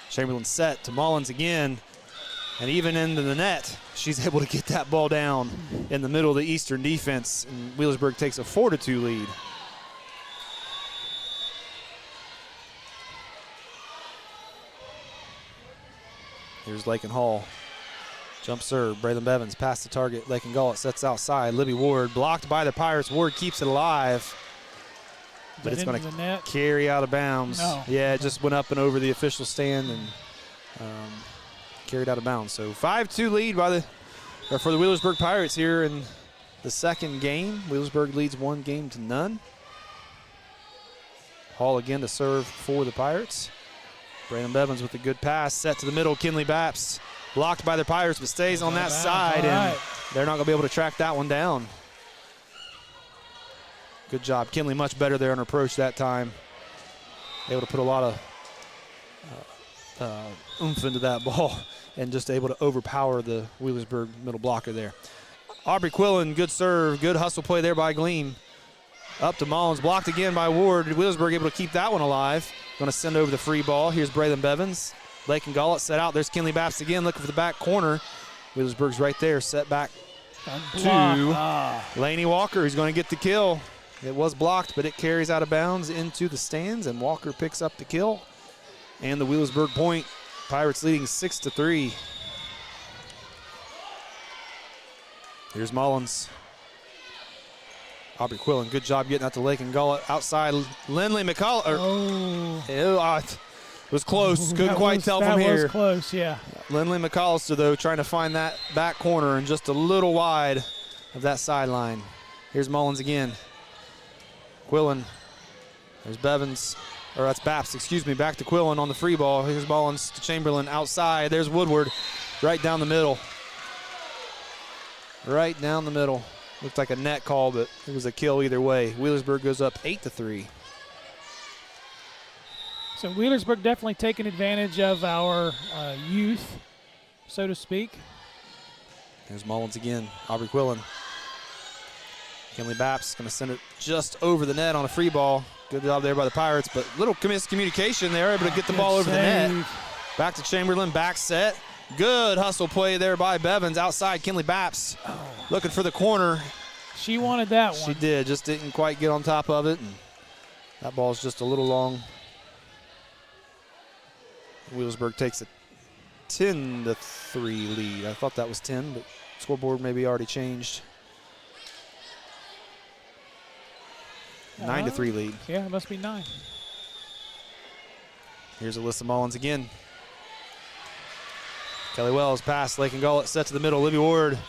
Chamberlain set to Mullins again, and even into the net, she's able to get that ball down in the middle of the Eastern defense, and Wheelersburg takes a 4-2 lead. Here's Lakin Hall. Jump serve, Braylon Bevins past the target. Lakin Galt sets outside. Libby Ward blocked by the Pirates. Ward keeps it alive, but it's going to carry out of bounds. No. Yeah, it just went up and over the official stand and carried out of bounds. So 5-2 lead for the Wheelersburg Pirates here in the second game. Wheelersburg leads 1-0. Hall again to serve for the Pirates. Braylon Bevins with a good pass, set to the middle. Kinley Babst blocked by the Pirates, but stays on that side, and they're not going to be able to track that one down. Good job. Kinley much better there on approach that time. Able to put a lot of oomph into that ball and just able to overpower the Wheelersburg middle blocker there. Aubrey Quillen, good serve, good hustle play there by Gleam. Up to Mullins, blocked again by Ward. Wheelersburg able to keep that one alive. Going to send over the free ball. Here's Braylon Bevins. Lakin Galt set out. There's Kinley Babst again looking for the back corner. Wheelersburg's right there, set back to Laney Walker. He's going to get the kill. It was blocked, but it carries out of bounds into the stands, and Walker picks up the kill. And the Wheelersburg point. Pirates leading 6-3. Here's Mullins. Aubrey Quillen, good job getting out to Lakin Galt. Outside, Lindley McCullough. It was close. Couldn't quite tell from here. That was close, yeah. Lindley McAllister, though, trying to find that back corner and just a little wide of that sideline. Here's Mullins again. Quillen. There's Bevins. Or that's Babst, excuse me. Back to Quillen on the free ball. Here's Mullins to Chamberlain outside. There's Woodward right down the middle. Right down the middle. Looked like a net call, but it was a kill either way. Wheelersburg goes up 8-3. So Wheelersburg definitely taking advantage of our youth, so to speak. There's Mullins again. Aubrey Quillen. Kinley Babst going to send it just over the net on a free ball. Good job there by the Pirates, but little miscommunication. They're able to get the ball over the net. Back to Chamberlain, back set. Good hustle play there by Bevins. Outside, Kinley Babst looking for the corner. She wanted that one. She did, just didn't quite get on top of it. And that ball's just a little long. Wheelersburg takes a 10-3 lead. I thought that was 10, but scoreboard maybe already changed. 9-3 lead. Yeah, it must be 9. Here's Alyssa Mullins again. Kelly Wells pass, Lakin Galt set to the middle. Libby Ward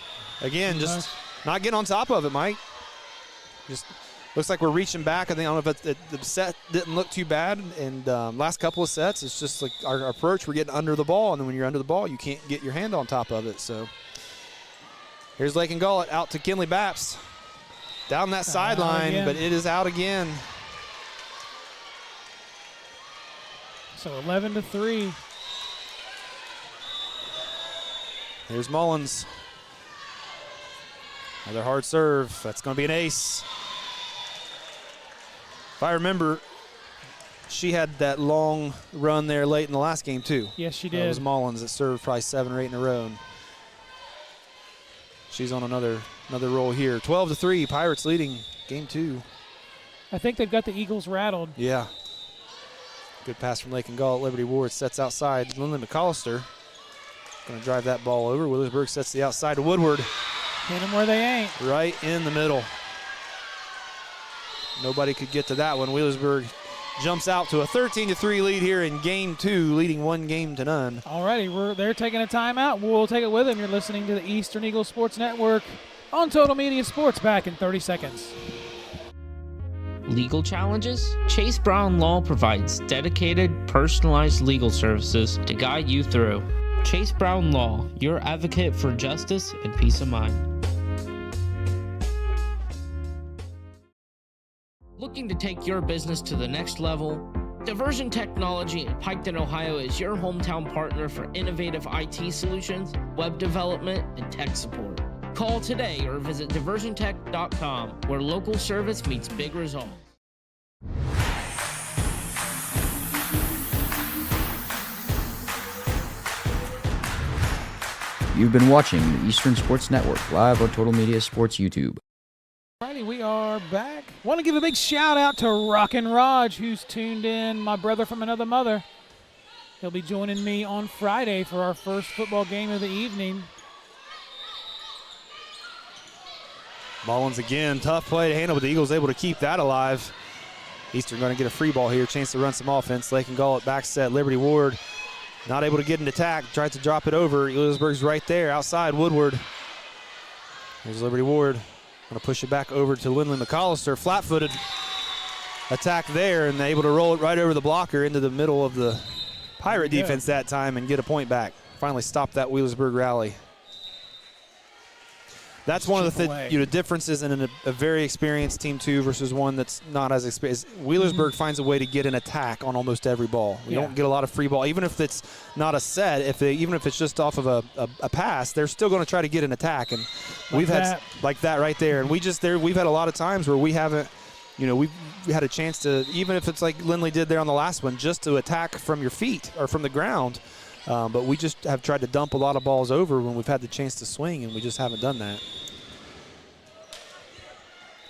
again, just not getting on top of it, Mike. Just looks like we're reaching back. I don't know if the set didn't look too bad. And last couple of sets, it's just like our approach, we're getting under the ball. And then when you're under the ball, you can't get your hand on top of it. So here's Lakin Galt out to Kinley Babst. Down that sideline, but it is out again. So 11-3. Here's Mullins. Another hard serve. That's going to be an ace. If I remember, she had that long run there late in the last game, too. Yes, she did. It was Mullins that served probably 7 or 8 in a row. And she's on another roll here. 12-3, Pirates leading game 2. I think they've got the Eagles rattled. Yeah. Good pass from Lake and Gall. Liberty Ward sets outside. Lindley McAllister going to drive that ball over. Wheelersburg sets the outside to Woodward. Hit them where they ain't. Right in the middle. Nobody could get to that one. Wheelersburg jumps out to a 13-3 lead here in game 2, leading 1-0. Alrighty, they're taking a timeout. We'll take it with them. You're listening to the Eastern Eagle Sports Network on Total Media Sports. Back in 30 seconds. Legal challenges? Chase Brown Law provides dedicated, personalized legal services to guide you through. Chase Brown Law, your advocate for justice and peace of mind. Looking to take your business to the next level? Diversion Technology in Piketon, Ohio is your hometown partner for innovative IT solutions, web development, and tech support. Call today or visit diversiontech.com, where local service meets big results. You've been watching the Eastern Sports Network live on Total Media Sports YouTube. Alrighty, we are back. Want to give a big shout out to Rockin' Raj, who's tuned in, my brother from another mother. He'll be joining me on Friday for our first football game of the evening. Mullins again, tough play to handle, but the Eagles able to keep that alive. Eastern going to get a free ball here, chance to run some offense. Lake and Gall at back set. Liberty Ward not able to get an attack, tried to drop it over. Wheelersburg's right there, outside Woodward. Here's Liberty Ward. Going to push it back over to Lindley McAllister. Flat-footed attack there, and able to roll it right over the blocker into the middle of the Pirate defense that time and get a point back. Finally stop that Wheelersburg rally. That's one of the differences in a very experienced Team 2 versus one that's not as experienced. Wheelersburg finds a way to get an attack on almost every ball. We don't get a lot of free ball. Even if it's not a set, even if it's just off of a pass, they're still going to try to get an attack. And we've had like that right there. And we've had a lot of times where we haven't, we've had a chance to, even if it's like Lindley did there on the last one, just to attack from your feet or from the ground. But we just have tried to dump a lot of balls over when we've had the chance to swing, and we just haven't done that.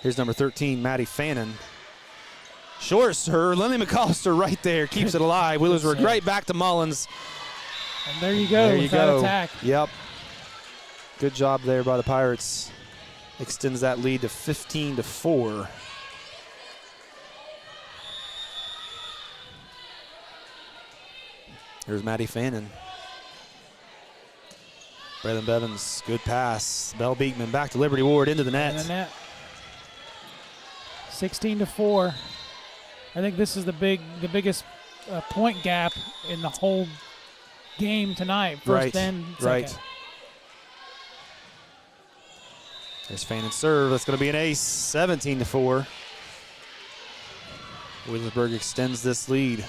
Here's number 13, Maddie Fannin. Short serve, Lindley McAllister right there, keeps it alive. Wheelersburg right back to Mullins. And there you go, with that attack. Yep. Good job there by the Pirates. Extends that lead to 15-4. Here's Maddie Fannin. Braylon Bevins, good pass. Bell Beekman back to Liberty Ward into the net. 16-4. I think this is the biggest point gap in the whole game tonight. First and second. Right. There's Fannin serve. That's going to be an ace. 17-4. Wheelersburg extends this lead.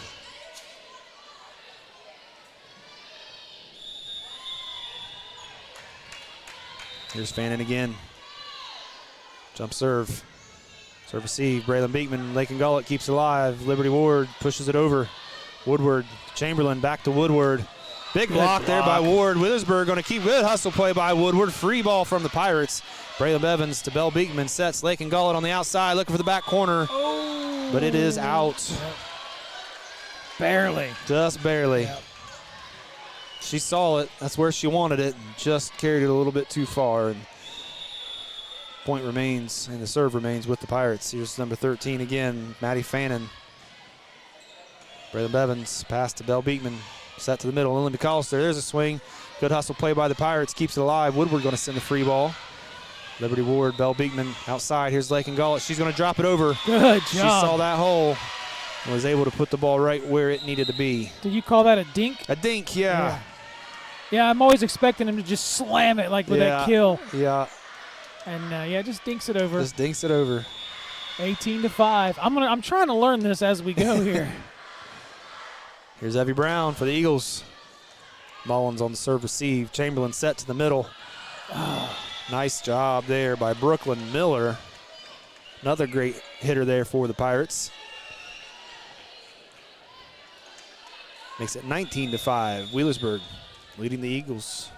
Here's Fannin again. Jump serve. Serve receive. Braylon Beekman, Lake and Gullet keeps it alive. Liberty Ward pushes it over. Woodward, Chamberlain back to Woodward. Big block there by Ward. Wheelersburg going to keep good hustle play by Woodward. Free ball from the Pirates. Braylon Bevins to Bell Beekman. Sets Lake and Gullet on the outside, looking for the back corner. Oh. But it is out. Yep. Barely. Just barely. Yep. She saw it. That's where she wanted it. Just carried it a little bit too far. And point remains, and the serve remains with the Pirates. Here's number 13 again, Maddie Fannin. Braylon Bevins, pass to Bell Beekman. Set to the middle, Lindley McAllister. There's a swing. Good hustle play by the Pirates. Keeps it alive. Woodward going to send the free ball. Liberty Ward, Bell Beekman outside. Here's Lake and Gullet. She's going to drop it over. Good job. She saw that hole and was able to put the ball right where it needed to be. Did you call that a dink? A dink, yeah. Yeah, I'm always expecting him to just slam it like with that kill. Yeah. And just dinks it over. Just dinks it over. 18-5. I'm trying to learn this as we go here. Here's Evie Brown for the Eagles. Mullins on the serve receive. Chamberlain set to the middle. Nice job there by Brooklyn Miller. Another great hitter there for the Pirates. Makes it 19-5. Wheelersburg leading the Eagles.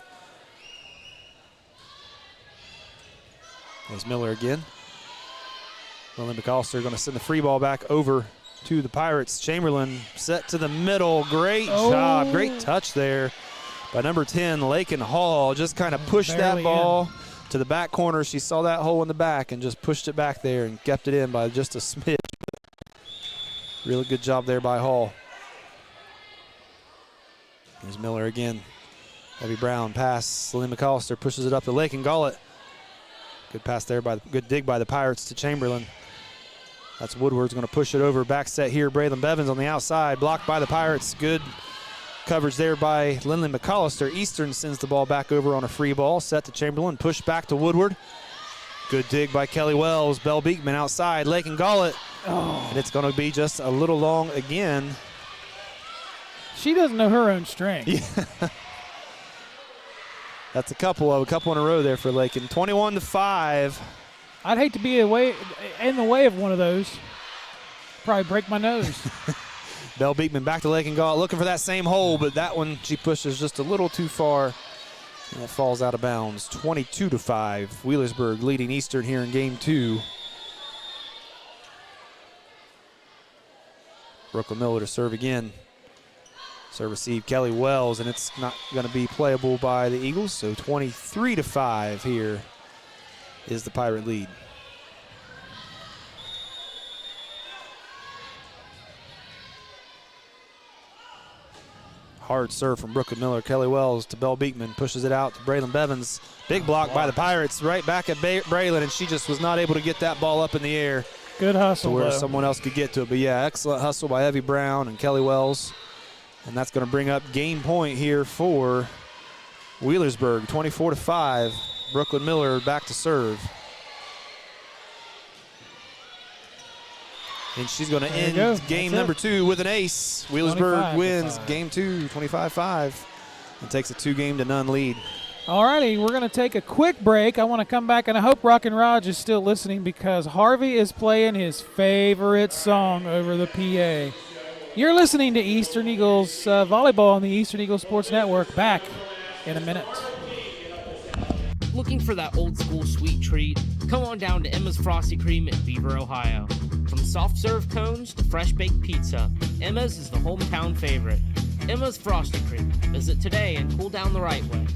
There's Miller again. Lily McAllister going to send the free ball back over to the Pirates. Chamberlain set to the middle. Great job. Great touch there by number 10, Lakin Hall. Just kind of pushed that ball to the back corner. She saw that hole in the back and just pushed it back there and kept it in by just a smidge. Really good job there by Hall. Here's Miller again. Evie Brown pass. Lily McAllister pushes it up to Lakin Gollett. Good pass there good dig by the Pirates to Chamberlain. That's Woodward's going to push it over. Back set here. Braylon Bevins on the outside. Blocked by the Pirates. Good coverage there by Lindley McAllister. Eastern sends the ball back over on a free ball. Set to Chamberlain. Push back to Woodward. Good dig by Kelly Wells. Belle Beekman outside. Lakin Gollett. And it's going to be just a little long again. She doesn't know her own strength. Yeah. That's a couple in a row there for Lakin. 21-5. I'd hate to be in the way of one of those. Probably break my nose. Belle Beekman back to Lakin Gollett, looking for that same hole, but that one she pushes just a little too far, and it falls out of bounds. 22-5. Wheelersburg leading Eastern here in game 2. Brooklyn Miller to serve again. Serve receive Kelly Wells, and it's not going to be playable by the Eagles, so 23-5 here is the Pirate lead. Hard serve from Brooklyn Miller. Kelly Wells to Belle Beekman, pushes it out to Braylon Bevins. Big block by the Pirates, right back at Braylon, and she just was not able to get that ball up in the air. Good hustle, to where someone else could get to it. But yeah, excellent hustle by Evie Brown and Kelly Wells. And that's going to bring up game point here for Wheelersburg, 24-5. Brooklyn Miller back to serve. And she's going to end game number 2 with an ace. Wheelersburg wins game 2, 25-5, and takes a 2-0 lead. All righty, we're going to take a quick break. I want to come back, and I hope Rock and Raj is still listening because Harvey is playing his favorite song over the PA. You're listening to Eastern Eagles Volleyball on the Eastern Eagles Sports Network. Back in a minute. Looking for that old school sweet treat? Come on down to Emma's Frosty Cream in Beaver, Ohio. From soft serve cones to fresh baked pizza, Emma's is the hometown favorite. Emma's Frosty Cream. Visit today and cool down the right way.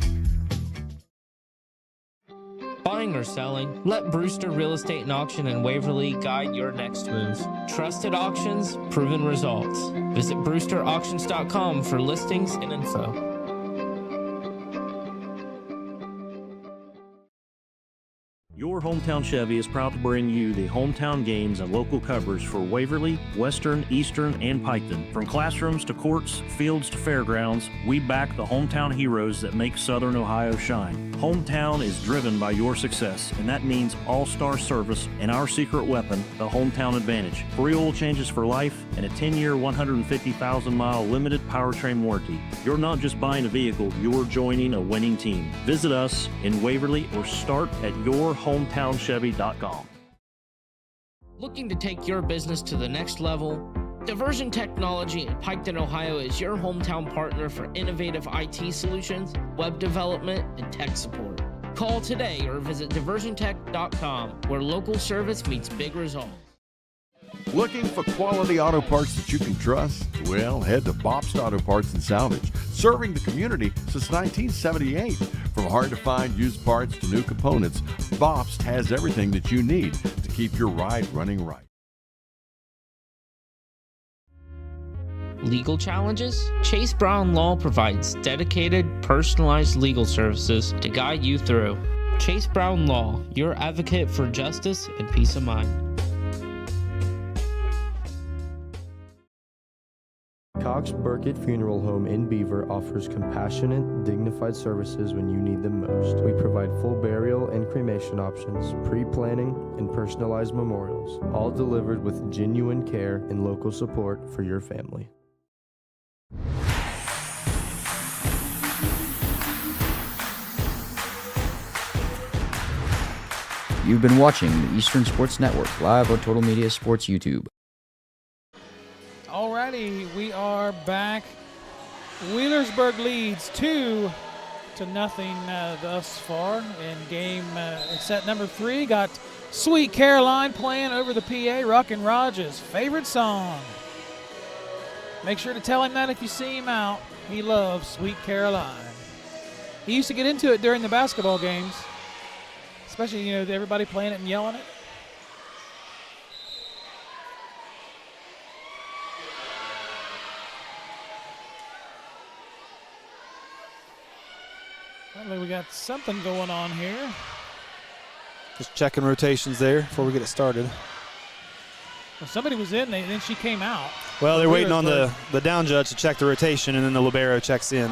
Buying or selling? Let Brewster Real Estate and Auction in Waverly guide your next move. Trusted auctions, proven results. Visit brewsterauctions.com for listings and info. Your Hometown Chevy is proud to bring you the hometown games and local coverage for Waverly, Western, Eastern, and Piketon. From classrooms to courts, fields to fairgrounds, we back the hometown heroes that make Southern Ohio shine. Hometown is driven by your success, and that means all-star service and our secret weapon, the Hometown Advantage. Free oil changes for life and a 10-year, 150,000-mile limited powertrain warranty. You're not just buying a vehicle, you're joining a winning team. Visit us in Waverly or start at yourhometownchevy.com. Looking to take your business to the next level? Diversion Technology in Piketon, Ohio is your hometown partner for innovative IT solutions, web development, and tech support. Call today or visit diversiontech.com, where local service meets big results. Looking for quality auto parts that you can trust? Well, head to Bobst Auto Parts and Salvage, serving the community since 1978. From hard-to-find used parts to new components, Bobst has everything that you need to keep your ride running right. Legal challenges? Chase Brown Law provides dedicated, personalized legal services to guide you through. Chase Brown Law, your advocate for justice and peace of mind. Cox Burkett Funeral Home in Beaver offers compassionate, dignified services when you need them most. We provide full burial and cremation options, pre-planning, and personalized memorials, all delivered with genuine care and local support for your family. You've been watching the Eastern Sports Network live on Total Media Sports YouTube. Alrighty, we are back. Wheelersburg leads 2-5 4-0 thus far in game set number 3. Got Sweet Caroline playing over the PA, Ruckin' Rogers' favorite song. Make sure to tell him that if you see him out. He loves Sweet Caroline. He used to get into it during the basketball games, especially, everybody playing it and yelling it. We got something going on here. Just checking rotations there before we get it started. Well, somebody was in, then she came out. Well, they're waiting on the down judge to check the rotation, and then the libero checks in.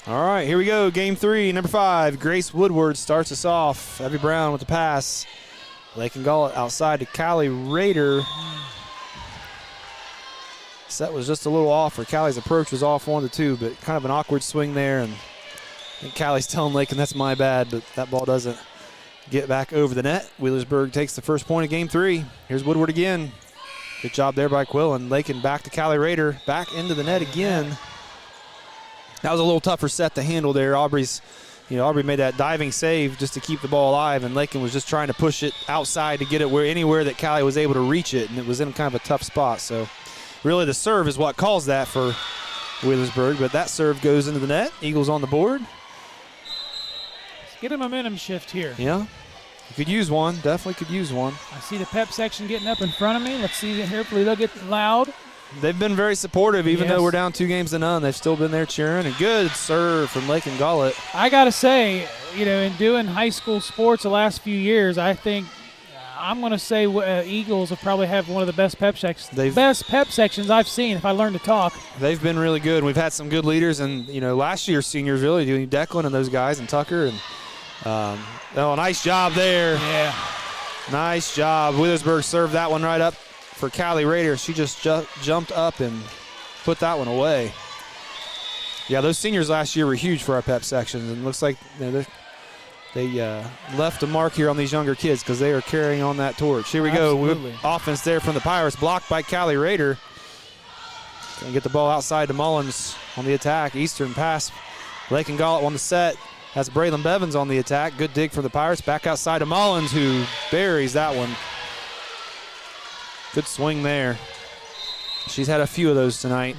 All right, here we go. Game 3, number 5. Grace Woodward starts us off. Evie Brown with the pass. Lakin Gullett outside to Callie Rader. Set was just a little off, or Callie's approach was off 1-2, but kind of an awkward swing there. And I think Callie's telling Lakin that's my bad, but that ball doesn't get back over the net. Wheelersburg takes the first point of game 3. Here's Woodward again. Good job there by Quillen. Lakin back to Callie Rader. Back into the net again. That was a little tougher set to handle there. Aubrey made that diving save just to keep the ball alive, and Lakin was just trying to push it outside to get it anywhere that Callie was able to reach it, and it was in kind of a tough spot. So really the serve is what caused that for Wheelersburg, but that serve goes into the net. Eagles on the board. Let's get a momentum shift here. Yeah, you could use one. Definitely could use one. I see the pep section getting up in front of me. Let's see, hopefully they'll get loud. They've been very supportive, even though we're down 2-0. They've still been there cheering. A good serve from Lakin Gullett. I got to say, in doing high school sports the last few years, I think I'm going to say Eagles have probably have one of the best pep sections. Best pep sections I've seen if I learn to talk. They've been really good. We've had some good leaders, and last year's seniors really doing Declan and those guys and Tucker. And nice job there. Yeah. Nice job. Wheelersburg served that one right up for Callie Rader. She just jumped up and put that one away. Yeah, those seniors last year were huge for our pep sections, and it looks like they left a mark here on these younger kids because they are carrying on that torch. Here we go. Offense there from the Pirates, blocked by Callie Rader. Gonna get the ball outside to Mullins on the attack. Eastern pass. Lakin Gullett on the set. That's Braylon Bevins on the attack. Good dig for the Pirates. Back outside to Mullins, who buries that one. Good swing there. She's had a few of those tonight.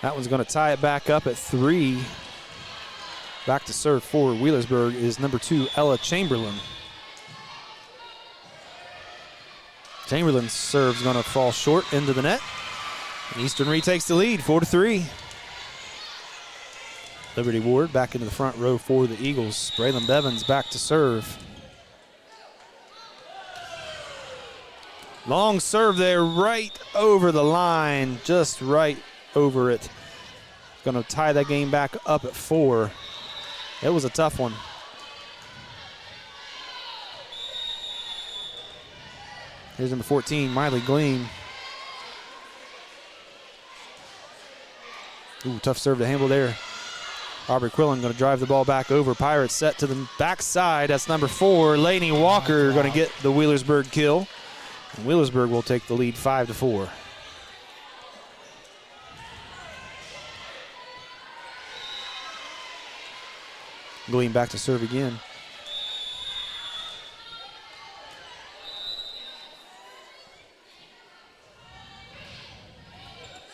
That one's going to tie it back up at 3. Back to serve for Wheelersburg is number 2, Ella Chamberlain. Chamberlain's serve's going to fall short into the net. And Eastern retakes the lead, 4-3. Liberty Ward back into the front row for the Eagles. Braylon Bevins back to serve. Long serve there, right over the line, just right over it. Going to tie that game back up at 4. It was a tough one. Here's number 14, Miley Gleam. Ooh, tough serve to handle there. Aubrey Quillen going to drive the ball back over. Pirates set to the backside. That's number 4, Lainey Walker, going to get the Wheelersburg kill. And Wheelersburg will take the lead 5-4. Gleam back to serve again.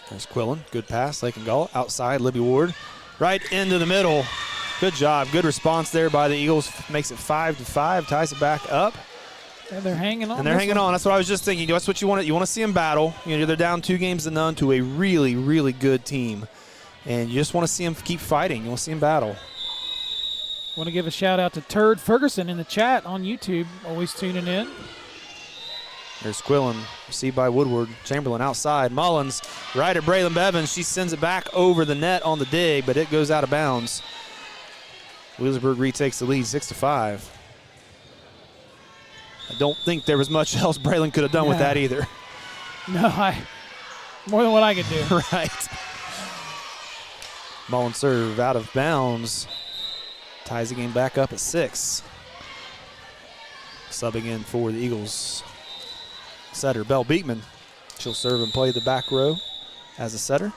There's Quillen. Good pass. Lakin Gullett outside. Libby Ward right into the middle. Good job. Good response there by the Eagles. Makes it 5-5. Ties it back up. And they're hanging on. And they're hanging on. That's what I was just thinking. That's what you want. You want to see them battle. They're down 2-0 to a really, really good team, and you just want to see them keep fighting. You want to see them battle. Want to give a shout out to Turd Ferguson in the chat on YouTube. Always tuning in. There's Quillen, received by Woodward. Chamberlain outside. Mullins right at Braylon Bevins. She sends it back over the net on the dig, but it goes out of bounds. Wheelersburg retakes the lead, 6-5. I don't think there was much else Braylon could have done with that either. No, more than what I could do. Right. Mullins serve out of bounds. Ties the game back up at 6. Subbing in for the Eagles setter, Belle Beekman. She'll serve and play the back row as a setter.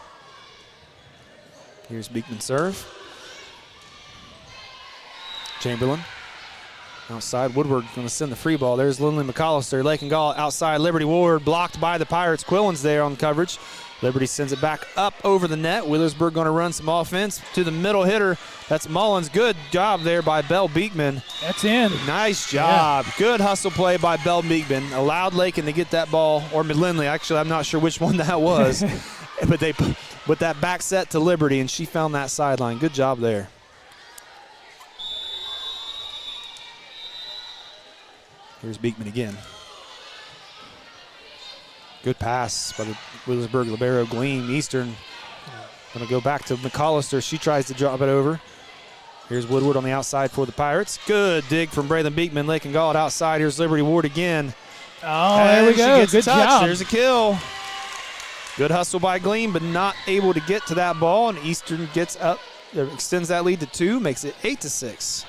Here's Beekman's serve. Chamberlain outside. Woodward going to send the free ball. There's Lindley McAllister. Lake and Gall outside. Liberty Ward blocked by the Pirates. Quillen's there on coverage. Liberty sends it back up over the net. Wheelersburg going to run some offense to the middle hitter. That's Mullins. Good job there by Belle Beekman. That's in. Nice job. Yeah. Good hustle play by Belle Beekman. Allowed Lakin to get that ball, or Lindley. Actually, I'm not sure which one that was. But they put that back set to Liberty, and she found that sideline. Good job there. Here's Beekman again. Good pass by the Wheelersburg libero Gleam. Eastern going to go back to McAllister. She tries to drop it over. Here's Woodward on the outside for the Pirates. Good dig from Braylon Beekman. Lake and Gall outside. Here's Liberty Ward again. Oh, there we go. Good job. There's a kill. Good hustle by Gleam, but not able to get to that ball. And Eastern gets up, extends that lead to 2, makes it 8-6.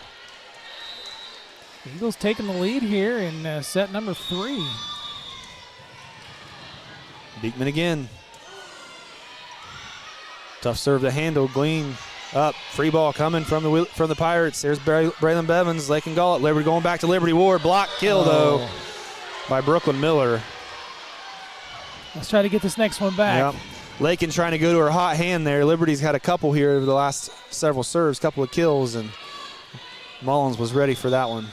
Eagles taking the lead here in set number 3. Beekman again. Tough serve to handle. Gleam up. Free ball coming from the Pirates. There's Braylon Bevins. Lake and Gall. Liberty going back to Liberty Ward. Block kill, though, by Brooklyn Miller. Let's try to get this next one back. Yep. Lakin trying to go to her hot hand there. Liberty's had a couple here over the last several serves, couple of kills, and Mullins was ready for that one.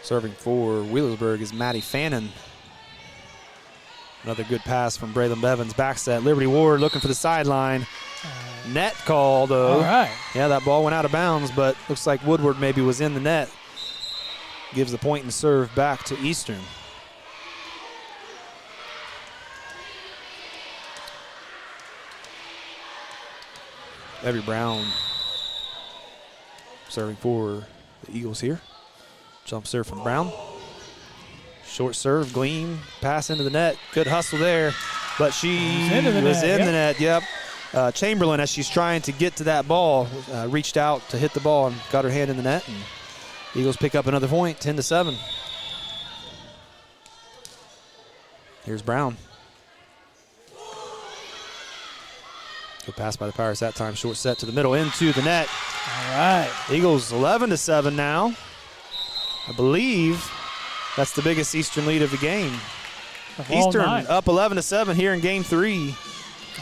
Serving for Wheelersburg is Maddie Fannin. Another good pass from Braylon Bevins. Back set. Liberty Ward looking for the sideline. Net call, though. All right. Yeah, that ball went out of bounds, but looks like Woodward maybe was in the net. Gives the point and serve back to Eastern. Evie Brown serving for the Eagles here. Jump serve from Brown. Short serve, Gleam, pass into the net. Good hustle there, but she was in the net. Yep. Chamberlain, as she's trying to get to that ball, reached out to hit the ball and got her hand in the net. And Eagles pick up another point, 10-7. Here's Brown. Good pass by the Pirates that time. Short set to the middle, into the net. All right. Eagles 11-7 now. I believe that's the biggest Eastern lead of the game. Eastern up 11-7 here in game 3.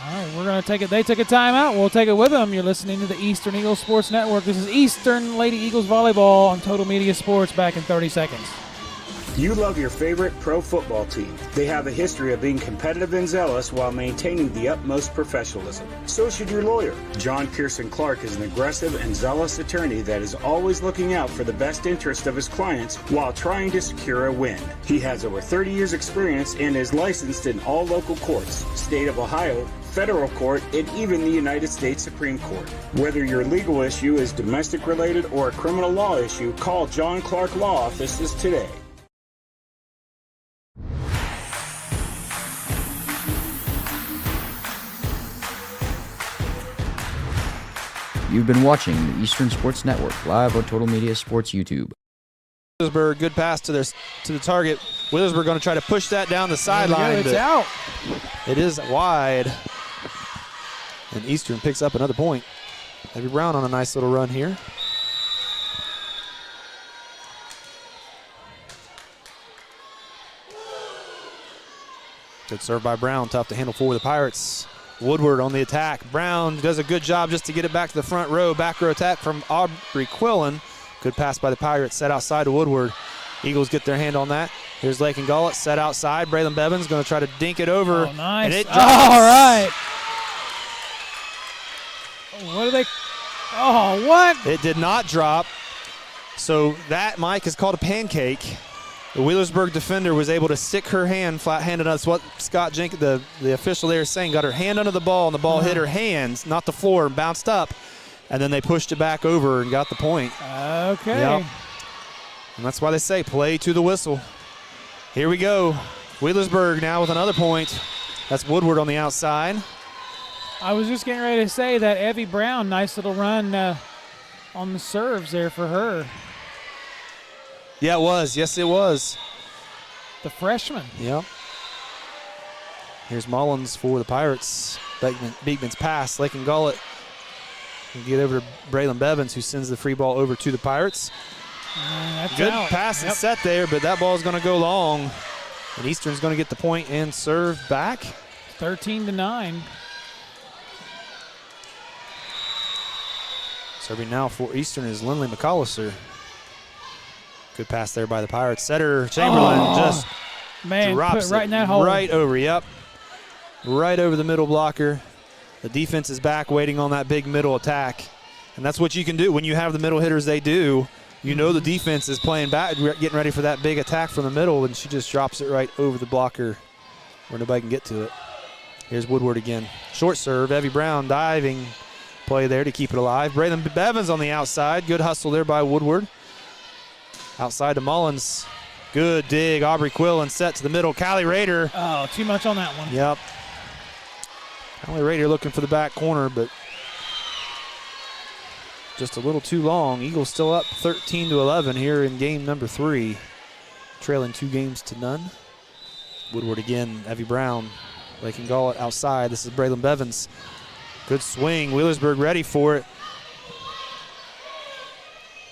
All right, we're going to take it. They took a timeout. We'll take it with them. You're listening to the Eastern Eagles Sports Network. This is Eastern Lady Eagles Volleyball on Total Media Sports. Back in 30 seconds. You love your favorite pro football team. They have a history of being competitive and zealous while maintaining the utmost professionalism. So should your lawyer. John Pearson Clark is an aggressive and zealous attorney that is always looking out for the best interest of his clients while trying to secure a win. He has over 30 years experience and is licensed in all local courts, state of Ohio, federal court, and even the United States Supreme Court. Whether your legal issue is domestic related or a criminal law issue, call John Clark Law Offices today. You've been watching the Eastern Sports Network live on Total Media Sports YouTube. Wheelersburg, good pass to the target. Wheelersburg going to try to push that down the sideline. It's out. It is wide. And Eastern picks up another point. Evie Brown on a nice little run here. Good serve by Brown. Tough to handle for the Pirates. Woodward on the attack. Brown does a good job just to get it back to the front row. Back row attack from Aubrey Quillen. Good pass by the Pirates. Set outside to Woodward. Eagles get their hand on that. Here's Lake and Gullett. Set outside. Braylon Bevins going to try to dink it over. Oh, nice. And it drops. All right. What are they? Oh, what? It did not drop. So that, Mike, is called a pancake. The Wheelersburg defender was able to stick her hand flat-handed. That's what Scott Jenkins, the official there, is saying. Got her hand under the ball, and the ball hit her hands, not the floor, and bounced up. And then they pushed it back over and got the point. Okay. Yep. And that's why they say play to the whistle. Here we go. Wheelersburg now with another point. That's Woodward on the outside. I was just getting ready to say that Evie Brown, nice little run on the serves there for her. Yeah, it was. Yes, it was. The freshman. Yep. Here's Mullins for the Pirates. Beekman's pass. Lakin Gullett can get over to Braylon Bevins, who sends the free ball over to the Pirates. That's Good out. pass and set there, but that ball is going to go long. And Eastern's going to get the point and serve back. 13-9. Serving now for Eastern is Lindley McAllister. Good pass there by the Pirates. Setter Chamberlain just drops put it right it in that hole. right over, yep. Right over the middle blocker. The defense is back waiting on that big middle attack. And that's what you can do when you have the middle hitters they do. You know the defense is playing back, getting ready for that big attack from the middle, and she just drops it right over the blocker where nobody can get to it. Here's Woodward again. Short serve, Evie Brown diving play there to keep it alive. Braylon Bevins on the outside. Good hustle there by Woodward. Outside to Mullins. Good dig. Aubrey Quillen set to the middle. Callie Rader. Oh, too much on that one. Yep. Callie Rader looking for the back corner, but just a little too long. Eagles still up 13-11 here in game number 3. Trailing 2-0. Woodward again. Evie Brown. Lakin Gullett outside. This is Braylon Bevins. Good swing. Wheelersburg ready for it.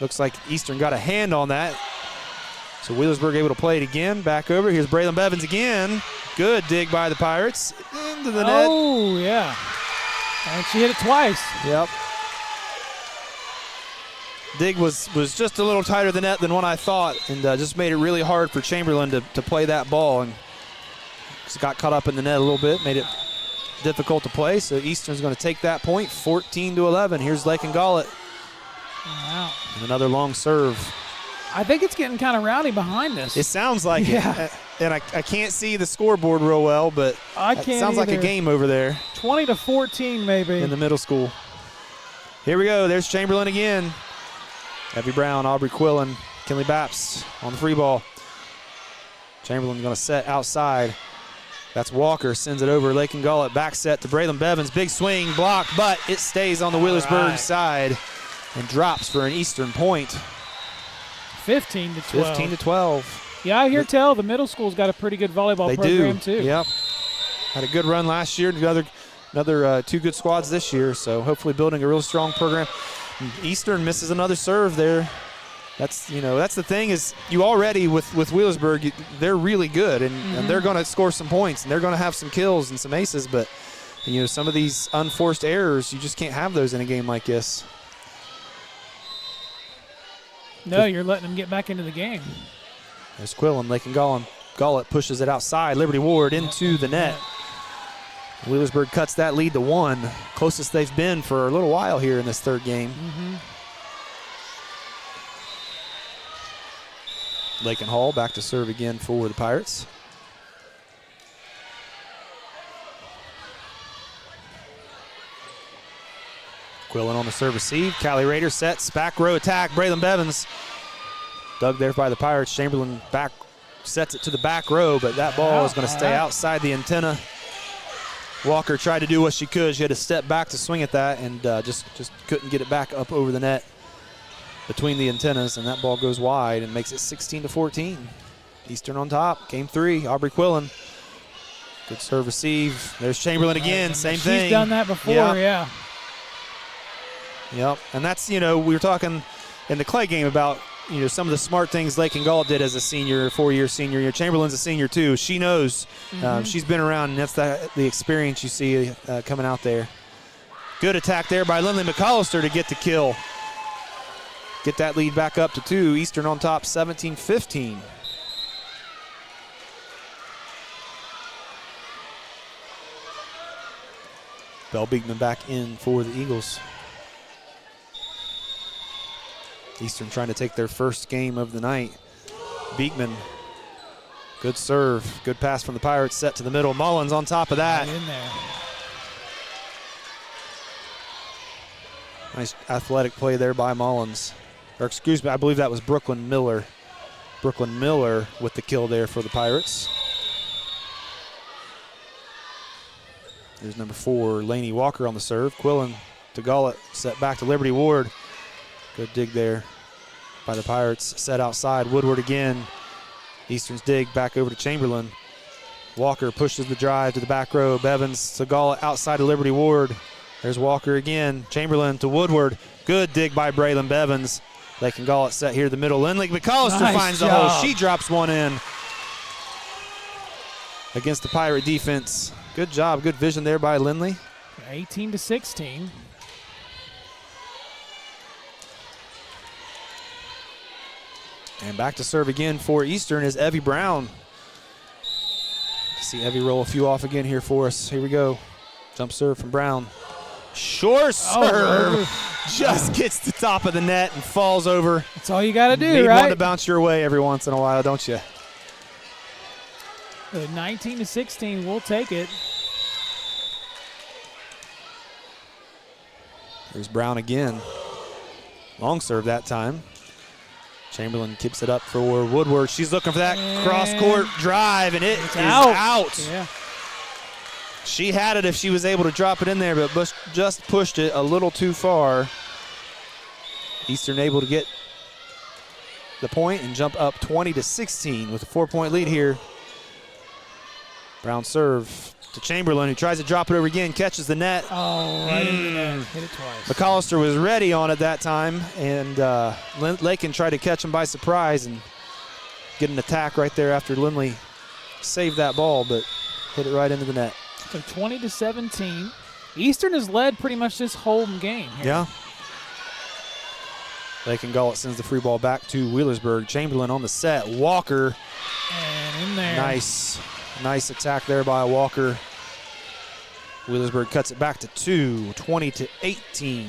Looks like Eastern got a hand on that. So Wheelersburg able to play it again. Back over. Here's Braylon Bevins again. Good dig by the Pirates. Into the net. Oh, yeah. And she hit it twice. Yep. Dig was just a little tighter than net than what I thought, and just made it really hard for Chamberlain to play that ball. And just got caught up in the net a little bit, made it difficult to play. So Eastern's going to take that point, 14-11. Here's Lakin Gullett. Wow. And another long serve. I think it's getting kind of rowdy behind this. It sounds like it. And I can't see the scoreboard real well, but it sounds like a game over there. 20-14 maybe. In the middle school. Here we go. There's Chamberlain again. Evie Brown, Aubrey Quillen, Kinley Baps on the free ball. Chamberlain going to set outside. That's Walker, sends it over. Lakin Gullett, back set to Braylon Bevins. Big swing, block, but it stays on the Wheelersburg side and drops for an Eastern point. 15-12. 15-12. Yeah, I hear tell the middle school's got a pretty good volleyball program too. Yep. Had a good run last year. Another 2 good squads this year, so hopefully building a real strong program. Eastern misses another serve there. That's the thing is you already with Wheelersburg, they're really good and they're going to score some points and they're going to have some kills and some aces, but some of these unforced errors, you just can't have those in a game like this. No, you're letting them get back into the game. There's Quillen, Lakin Gullett pushes it outside. Liberty Ward into the net. Wheelersburg cuts that lead to 1. Closest they've been for a little while here in this third game. Lakin Hall back to serve again for the Pirates. Quillen on the serve receive. Callie Rader sets. Back row attack. Braylon Bevins. Dug there by the Pirates. Chamberlain back sets it to the back row, but that ball is going to stay outside the antenna. Walker tried to do what she could. She had to step back to swing at that and just couldn't get it back up over the net between the antennas, and that ball goes wide and makes it 16-14. Eastern on top. Game 3, Aubrey Quillen. Good serve receive. There's Chamberlain again, same thing. She's done that before, yeah. Yep, and that's, we were talking in the Clay game about, some of the smart things Lakin Gullett did as a senior, 4-year senior year. Chamberlain's a senior too. She knows. She's been around, and that's the experience you see coming out there. Good attack there by Lindley McAllister to get the kill. Get that lead back up to 2. Eastern on top, 17-15. Belle Beekman back in for the Eagles. Eastern trying to take their first game of the night. Beekman, good serve, good pass from the Pirates, set to the middle. Mullins on top of that. Right in there. Nice athletic play there by Mullins. Or excuse me, I believe that was Brooklyn Miller. Brooklyn Miller with the kill there for the Pirates. There's number 4, Laney Walker on the serve. Quillen to Gullett, set back to Liberty Ward. Good dig there by the Pirates. Set outside, Woodward again. Eastern's dig back over to Chamberlain. Walker pushes the drive to the back row. Bevins to Gullett outside of Liberty Ward. There's Walker again. Chamberlain to Woodward. Good dig by Braylon Bevins. Lakin Gullett set here to the middle. Lindley McAllister finds the hole. She drops one in against the Pirate defense. Good job, good vision there by Lindley. 18-16. And back to serve again for Eastern is Evie Brown. See Evie roll a few off again here for us. Here we go. Jump serve from Brown. Short serve. Just gets to the top of the net and falls over. That's all you got to do, Need right? one to bounce your way every once in a while, don't you? 19-16, we'll take it. There's Brown again. Long serve that time. Chamberlain keeps it up for Woodward. She's looking for that cross-court drive, and it is out. Yeah. She had it if she was able to drop it in there, but just pushed it a little too far. Eastern able to get the point and jump up 20-16 with a 4-point lead here. Brown serve to Chamberlain, who tries to drop it over again, catches the net. Oh, right in the net. Hit it twice. McAllister was ready on it that time, and Lakin tried to catch him by surprise and get an attack right there after Lindley saved that ball, but hit it right into the net. So 20-17. Eastern has led pretty much this whole game here. Yeah. Lakin Gullett sends the free ball back to Wheelersburg. Chamberlain on the set. Walker. And in there. Nice attack there by Walker. Wheelersburg cuts it back to 2, 20-18.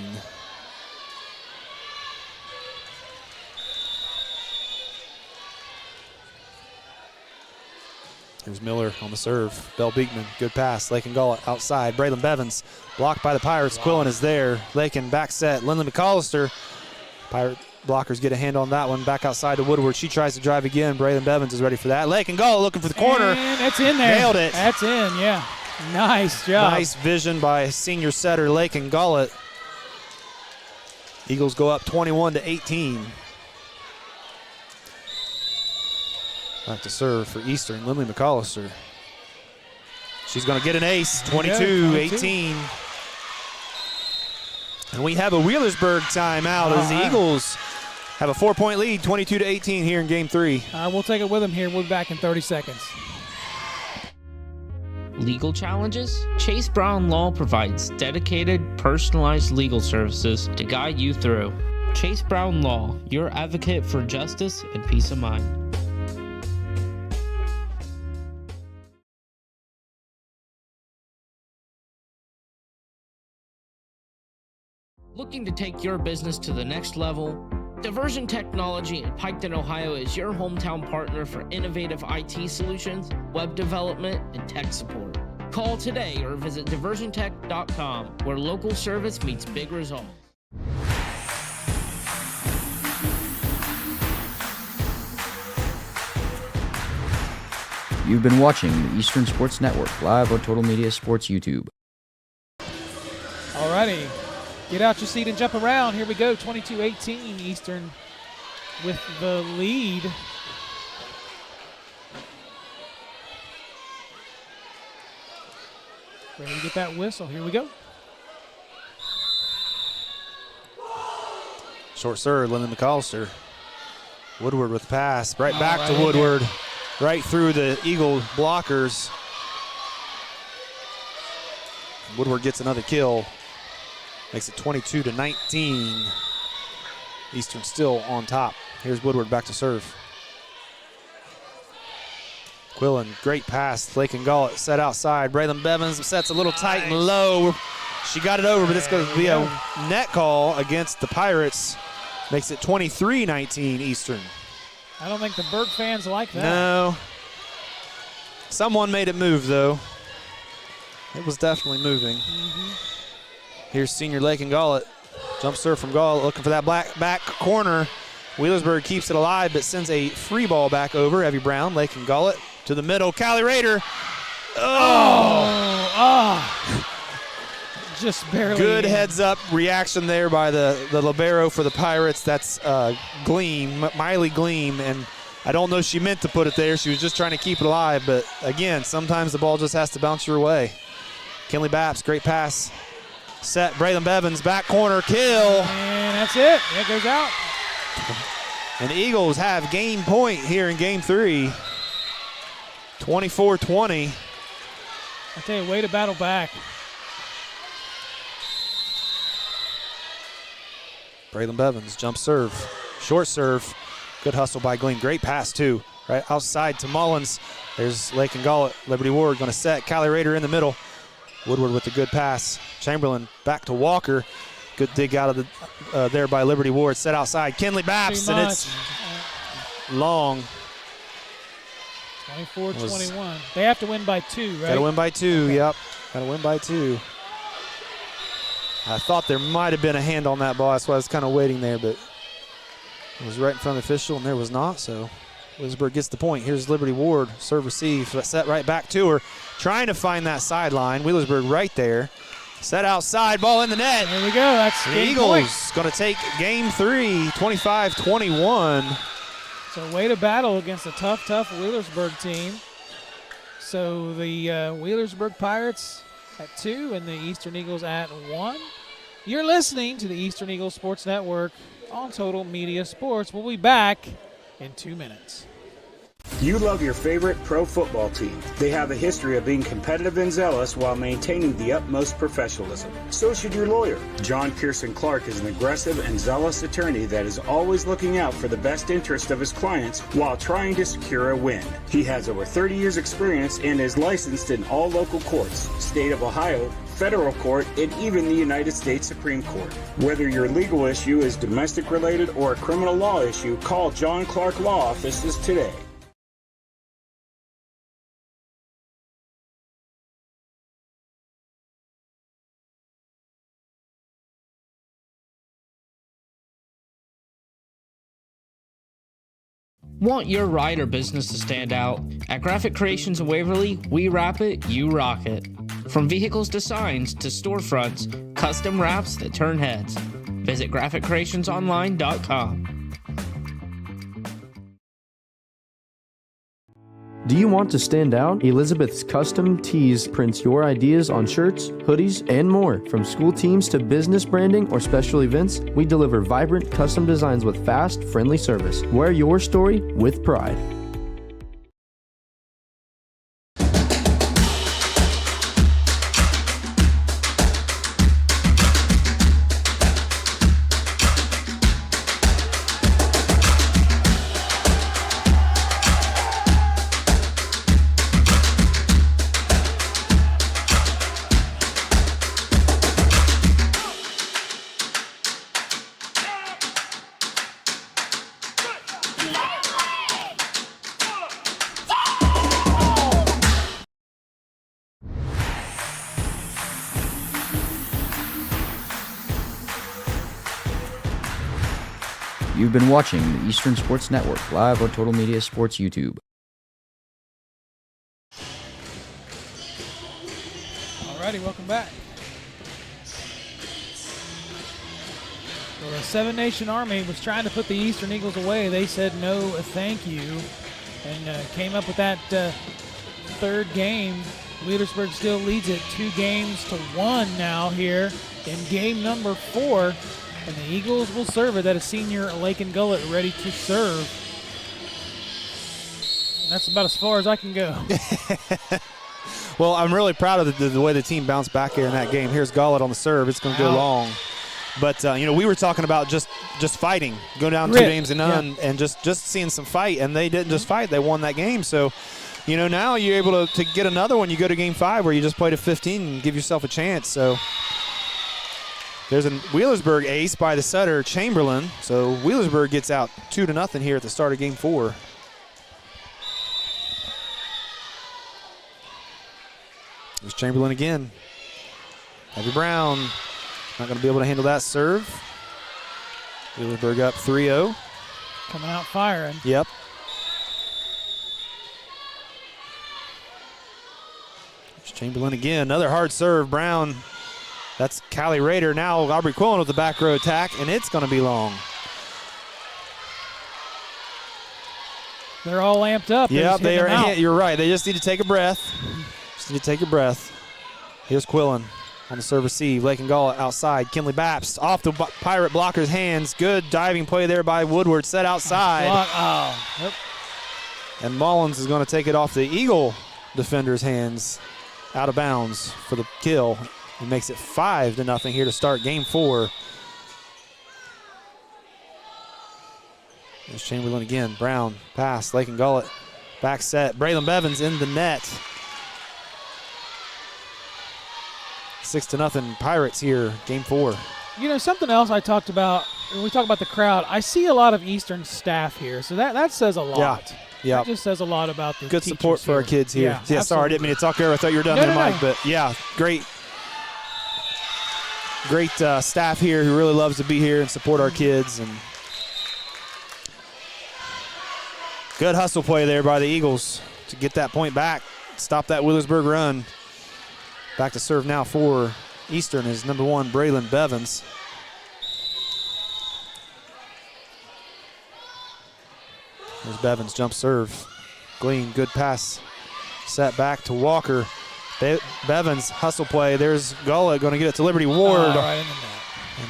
Here's Miller on the serve. Bell Beekman, good pass. Lakin Gullett outside. Braylon Bevins blocked by the Pirates. Quillen is there. Lakin back set. Lindley McAllister. Pirate blockers get a hand on that one. Back outside to Woodward. She tries to drive again. Braylon Bevins is ready for that. Lakin Gullett looking for the corner. And that's in there. Nailed it. That's in, yeah. Nice job. Nice vision by senior setter Lakin Gullett. Eagles go up 21-18. Back to serve for Eastern, Lindley McAllister. She's going to get an ace, 22-18. And we have a Wheelersburg timeout as the Eagles have a 4-point lead, 22-18 here in Game 3. We'll take it with them here. We'll be back in 30 seconds. Legal challenges? Chase Brown Law provides dedicated, personalized legal services to guide you through. Chase Brown Law, your advocate for justice and peace of mind. Looking to take your business to the next level? Diversion Technology in Piketon, Ohio is your hometown partner for innovative IT solutions, web development, and tech support. Call today or visit diversiontech.com, where local service meets big results. You've been watching the Eastern Sports Network live on Total Media Sports YouTube. Alrighty. Get out your seat and jump around. Here we go, 22-18, Eastern with the lead. Ready to get that whistle. Here we go. Short serve, Lindley McAllister. Woodward with the pass. Right back to Woodward. Right through the Eagle blockers. Woodward gets another kill. Makes it 22-19. Eastern still on top. Here's Woodward back to serve. Quillen, great pass. Lakin Gullett set outside. Braylon Bevins sets a little tight and low. She got it over, but it's going to be a net call against the Pirates. Makes it 23-19 Eastern. I don't think the Berg fans like that. No. Someone made it move, though. It was definitely moving. Here's senior Lakin Gullett. Jump serve from Gullett, looking for that back corner. Wheelersburg keeps it alive, but sends a free ball back over. Evie Brown, Lakin Gullett to the middle. Callie Rader. just barely. Good heads-up reaction there by the libero for the Pirates. That's Gleam, Miley Gleam, and I don't know if she meant to put it there. She was just trying to keep it alive, but again, sometimes the ball just has to bounce your way. Kinley Baps, great pass. Set, Braylon Bevins, back corner, kill. And that's it. It goes out. And the Eagles have game point here in game 3. 24-20. I tell you, way to battle back. Braylon Bevins, jump serve, short serve. Good hustle by Gleam. Great pass, too. Right outside to Mullins. There's Lake and Gullett. Liberty Ward going to set. Callie Rader in the middle. Woodward with the good pass. Chamberlain back to Walker. Good dig out of the there by Liberty Ward. Set outside. Kinley Baps, and it's long. 24-21. They have to win by 2, right? Got to win by 2, okay. Yep. Got to win by 2. I thought there might have been a hand on that ball. That's why I was kind of waiting there, but it was right in front of the official, and there was not, so Wheelersburg gets the point. Here's Liberty Ward, serve receive, set right back to her, trying to find that sideline. Wheelersburg right there. Set outside, ball in the net. There we go, that's the game Eagles going to take game 3, 25-21. So way to battle against a tough Wheelersburg team. So the Wheelersburg Pirates at 2 and the Eastern Eagles at 1. You're listening to the Eastern Eagles Sports Network on Total Media Sports. We'll be back in 2 minutes. You love your favorite pro football team. They have a history of being competitive and zealous while maintaining the utmost professionalism. So should your lawyer. John Pearson Clark is an aggressive and zealous attorney that is always looking out for the best interest of his clients while trying to secure a win. He has over 30 years experience and is licensed in all local courts, state of Ohio, federal court, and even the United States Supreme Court. Whether your legal issue is domestic related or a criminal law issue, call John Clark Law Offices today. Want your ride or business to stand out? At Graphic Creations in Waverly, we wrap it, you rock it. From vehicles to signs to storefronts, custom wraps that turn heads. Visit graphicreationsonline.com. Do you want to stand out? Elizabeth's Custom Tees prints your ideas on shirts, hoodies, and more. From school teams to business branding or special events, we deliver vibrant custom designs with fast, friendly service. Wear your story with pride. You've been watching the Eastern Sports Network live on Total Media Sports YouTube. Alrighty, welcome back. Well, the Seven Nation Army was trying to put the Eastern Eagles away. They said no, thank you, and came up with that third game. Wheelersburg still leads it 2-1 now here in game number 4. And the Eagles will serve it. That is senior Lakin Gullett ready to serve. And that's about as far as I can go. Well, I'm really proud of the way the team bounced back here in that game. Here's Gullett on the serve. It's going to go long. But, we were talking about just fighting, going down 2 games and none, and just seeing some fight. And they didn't just fight. They won that game. So, now you're able to get another one. You go to game 5 where you just play to 15 and give yourself a chance. So there's a Wheelersburg ace by the setter, Chamberlain. So Wheelersburg gets out 2-0 here at the start of game 4. There's Chamberlain again. Heavy Brown not going to be able to handle that serve. Wheelersburg up 3-0. Coming out firing. Yep. There's Chamberlain again. Another hard serve. Brown That's Callie Rader. Now Aubrey Quillen with the back row attack, and it's going to be long. They're all amped up. Yeah, they are. You're right. They just need to take a breath. Here's Quillen on the serve receive. Lake and Gall outside. Kinley Bapst off the Pirate blocker's hands. Good diving play there by Woodward. Set outside. Yep. And Mullins is going to take it off the Eagle defender's hands, out of bounds for the kill. He makes it 5-0 here to start game 4. There's Chamberlain again. Brown, pass, Lake and Gullet. Back set, Braylon Bevins in the net. 6-0 Pirates here, game 4. You know, something else I talked about, when we talk about the crowd, I see a lot of Eastern staff here, so that says a lot. Yeah. That just says a lot about the good support for our kids here. Yeah, sorry, I didn't mean to talk over. I thought you were done there, Mike, but yeah, great staff here who really loves to be here and support our kids. And good hustle play there by the Eagles to get that point back, stop that Wheelersburg run. Back to serve now for Eastern is number 1, Braylon Bevins. There's Bevins, jump serve. Glean, good pass. Set back to Walker. Bevins, hustle play. There's Gullet going to get it to Liberty Ward. Right in the net.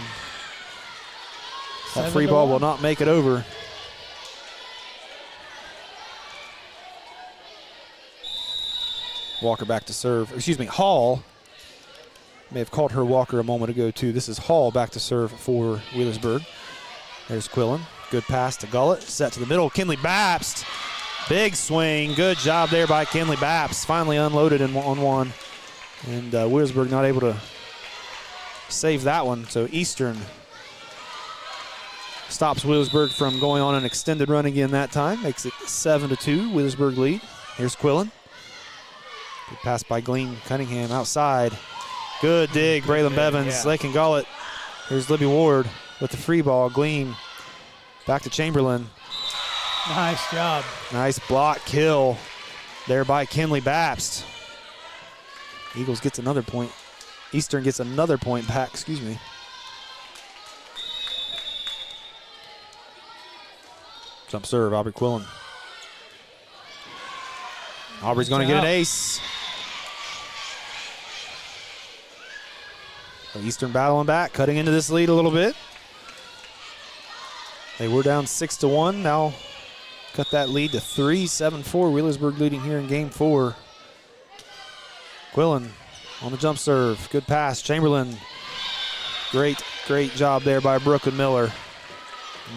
That free ball will not make it over. Walker back to serve. Excuse me, Hall. May have called her Walker a moment ago, too. This is Hall back to serve for Wheelersburg. There's Quillen. Good pass to Gullet. Set to the middle. Kinley Bapst. Big swing. Good job there by Kinley Bapst. Finally unloaded in 1-1. And Wheelersburg not able to save that one. So Eastern stops Wheelersburg from going on an extended run again that time. Makes it 7-2. Wheelersburg lead. Here's Quillen. Good pass by Glean Cunningham outside. Good dig. Braylon Bevins. Yeah. Lake and Gullet. Here's Libby Ward with the free ball. Glean back to Chamberlain. Nice job. Nice block kill there by Kinley Bapst. Eagles gets another point. Eastern gets another point back, excuse me. Jump serve, Aubrey Quillen. Aubrey's going to get an ace. So Eastern battling back, cutting into this lead a little bit. They were down 6-1. Now cut that lead to 3, 7-4. Wheelersburg leading here in game 4. Quillen on the jump serve. Good pass. Chamberlain. Great job there by Brooklyn Miller.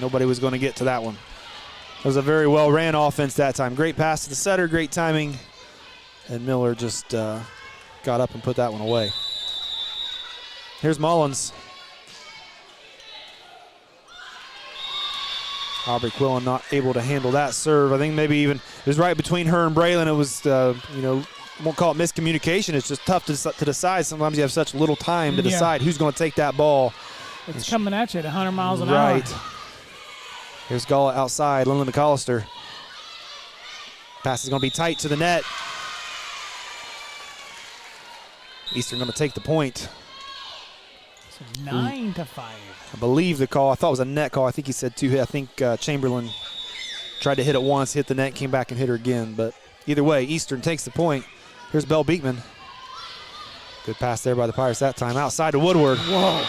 Nobody was going to get to that one. It was a very well-ran offense that time. Great pass to the setter, great timing. And Miller just got up and put that one away. Here's Mullins. Aubrey Quillen not able to handle that serve. I think maybe even it was right between her and Braylon. It was, I won't call it miscommunication. It's just tough to decide. Sometimes you have such little time to decide who's going to take that ball. It's coming at you at 100 miles an hour. Right. Here's Gullet outside. Lindley McAllister. Pass is going to be tight to the net. Eastern going to take the point. So 9-5. I believe the call, I thought it was a net call. I think he said 2 hit. I think Chamberlain tried to hit it once, hit the net, came back and hit her again. But either way, Eastern takes the point. Here's Belle Beekman. Good pass there by the Pirates that time. Outside to Woodward. Whoa.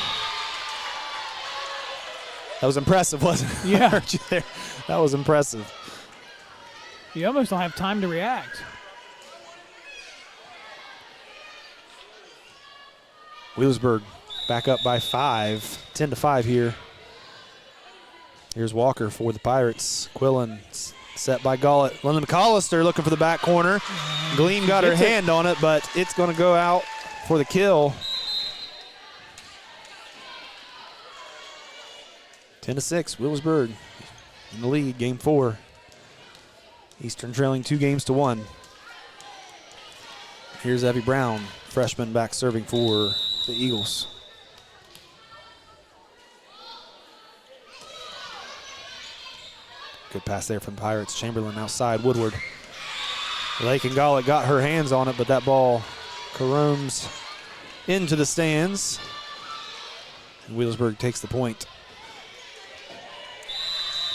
That was impressive, wasn't it? Yeah. I heard you there. That was impressive. You almost don't have time to react. Wheelersburg back up by 5, 10-5 here. Here's Walker for the Pirates. Quillen set by Gullet. Lindley McAllister looking for the back corner. Gleam got her hand on it, but it's going to go out for the kill. 10-6, Wheelersburg in the lead, game 4. Eastern trailing 2-1. Here's Evie Brown, freshman back serving for the Eagles. Good pass there from the Pirates. Chamberlain outside, Woodward. Lake and Gullet got her hands on it, but that ball caroms into the stands. Wheelersburg takes the point.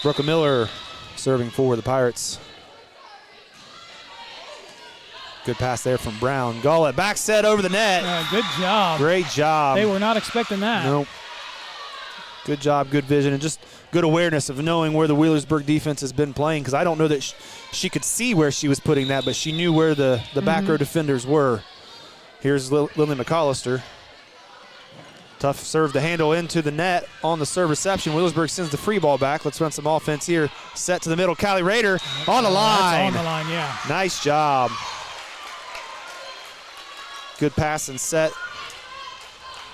Brooke Miller serving for the Pirates. Good pass there from Brown. Gullet, back set over the net. Good job. Great job. They were not expecting that. Nope. Good job, good vision, and just good awareness of knowing where the Wheelersburg defense has been playing, because I don't know that she could see where she was putting that, but she knew where the back row defenders were. Here's Lily McAllister. Tough serve to handle into the net on the serve reception. Wheelersburg sends the free ball back. Let's run some offense here. Set to the middle. Callie Rader on the line. That's on the line, yeah. Nice job. Good pass and set.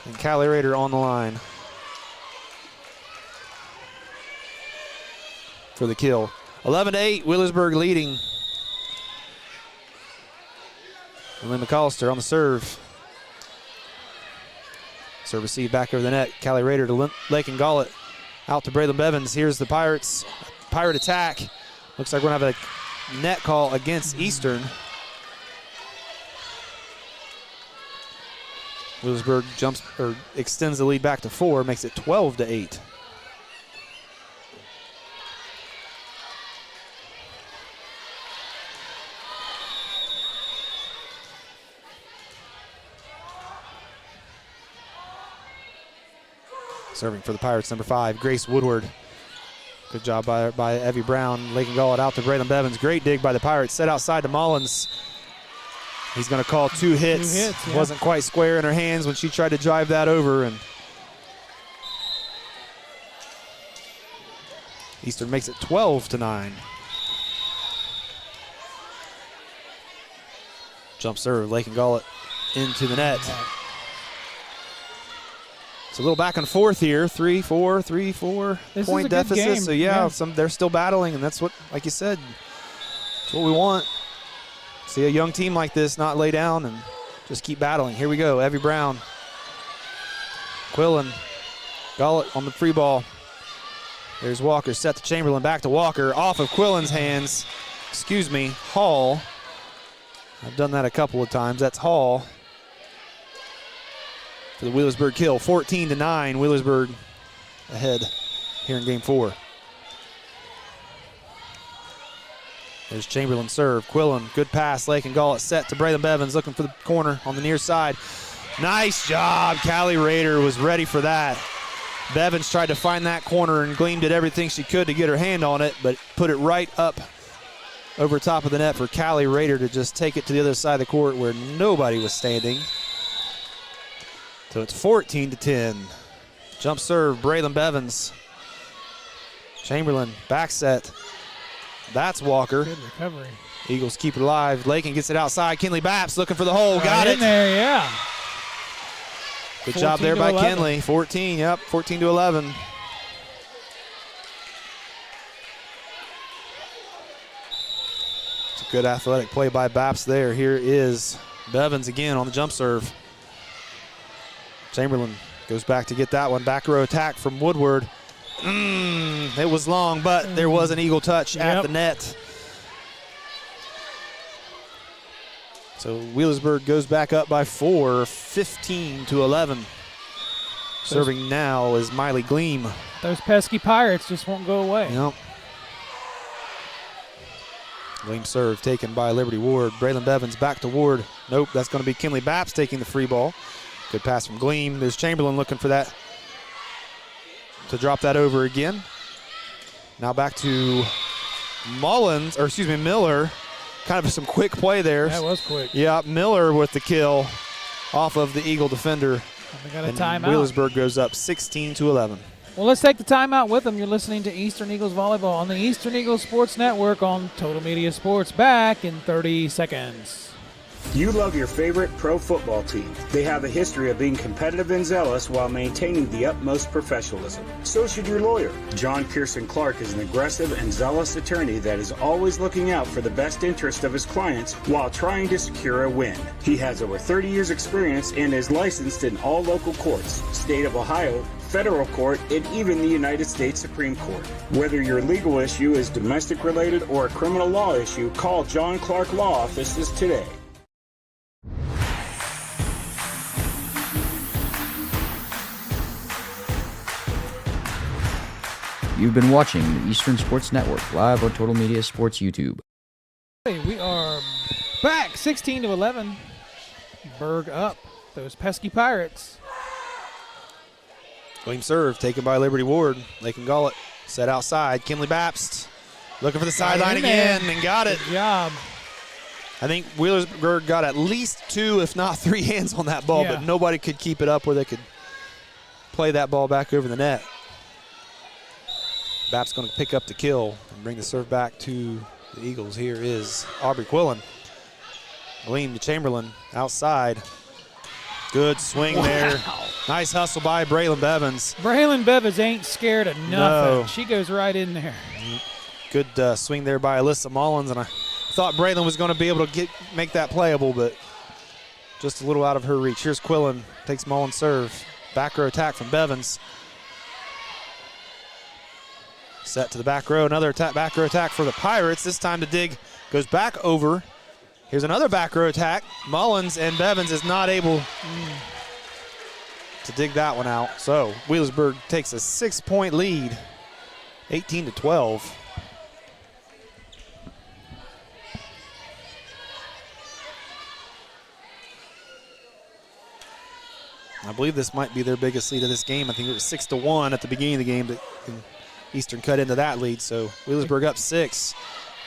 And Callie Rader on the line for the kill. 11-8, Wheelersburg leading. Lynn McAllister on the serve. Serve received back over the net. Callie Rader to Lakin Gullet. Out to Braylon Bevins. Here's the Pirates. Pirate attack. Looks like we're going to have a net call against Eastern. Wheelersburg extends the lead back to 4, makes it 12-8. Serving for the Pirates, number 5, Grace Woodward. Good job by Evie Brown. Lakin Gullet out to Braylon Bevins. Great dig by the Pirates. Set outside to Mullins. He's going to call 2 hits. Yeah. Wasn't quite square in her hands when she tried to drive that over, and Eastern makes it 12-9. Jump serve, Lakin Gullet into the net. It's a little back and forth here. 3-4 point deficit. Game. So yeah, they're still battling, and that's what, like you said, that's what we want. See a young team like this not lay down and just keep battling. Here we go, Evie Brown. Quillen, Gullet on the free ball. There's Walker, set to Chamberlain, back to Walker, off of Quillen's hands. Excuse me, Hall. I've done that a couple of times. That's Hall for the Wheelersburg kill. 14-9, Wheelersburg ahead here in game 4. There's Chamberlain serve. Quillen, good pass. Lakin Gullet set to Braylon Bevins, looking for the corner on the near side. Nice job. Callie Rader was ready for that. Bevins tried to find that corner and Gleam did everything she could to get her hand on it, but put it right up over top of the net for Callie Rader to just take it to the other side of the court where nobody was standing. So it's 14-10. Jump serve, Braylon Bevins. Chamberlain, back set. That's Walker. Good recovery. Eagles keep it alive. Lakin gets it outside. Kinley Baps looking for the hole. Got it. In there, yeah. Good job there by Kinley. 14-11. It's a good athletic play by Baps there. Here is Bevins again on the jump serve. Chamberlain goes back to get that one. Back row attack from Woodward. It was long, but there was an Eagle touch at the net. So Wheelersburg goes back up by 4, 15-11. Serving now is Miley Gleam. Those pesky Pirates just won't go away. Yep. Gleam serve taken by Liberty Ward. Braylon Bevins back to Ward. Nope, that's going to be Kinley Baps taking the free ball. Good pass from Gleam. There's Chamberlain looking for that to drop that over again. Now back to Miller. Kind of some quick play there. That was quick. Yeah, Miller with the kill off of the Eagle defender. They got a timeout. Wheelersburg goes up 16-11. Well, let's take the timeout with them. You're listening to Eastern Eagles Volleyball on the Eastern Eagles Sports Network on Total Media Sports. Back in 30 seconds. You love your favorite pro football team. They have a history of being competitive and zealous while maintaining the utmost professionalism. So should your lawyer. John Pearson Clark is an aggressive and zealous attorney that is always looking out for the best interest of his clients while trying to secure a win. He has over 30 years experience and is licensed in all local courts, state of Ohio, federal court, and even the United States Supreme Court. Whether your legal issue is domestic related or a criminal law issue, call John Clark Law Offices today. You've been watching the Eastern Sports Network live on Total Media Sports YouTube. Hey, we are back 16-11. Berg up. Those pesky Pirates. William serve taken by Liberty Ward. Lakin Gullett set outside. Kinley Babst looking for the sideline again and got it. Good job. I think Wheelersburg got at least 2, if not 3 hands on that ball, but nobody could keep it up where they could play that ball back over the net. Babs going to pick up the kill and bring the serve back to the Eagles. Here is Aubrey Quillen. Gleam to Chamberlain outside. Good swing there. Nice hustle by Braylon Bevins. Braylon Bevins ain't scared of nothing. No. She goes right in there. Good swing there by Alyssa Mullins, and I thought Braylon was going to be able to make that playable, but just a little out of her reach. Here's Quillen, takes Mullins' serve. Back row attack from Bevins. Set to the back row, another back row attack for the Pirates. This time the dig goes back over. Here's another back row attack. Mullins and Bevins is not able to dig that one out. So Wheelersburg takes a 6-point lead, 18-12. I believe this might be their biggest lead of this game. I think it was 6-1 at the beginning of the game, but Eastern cut into that lead. So Wheelersburg up 6.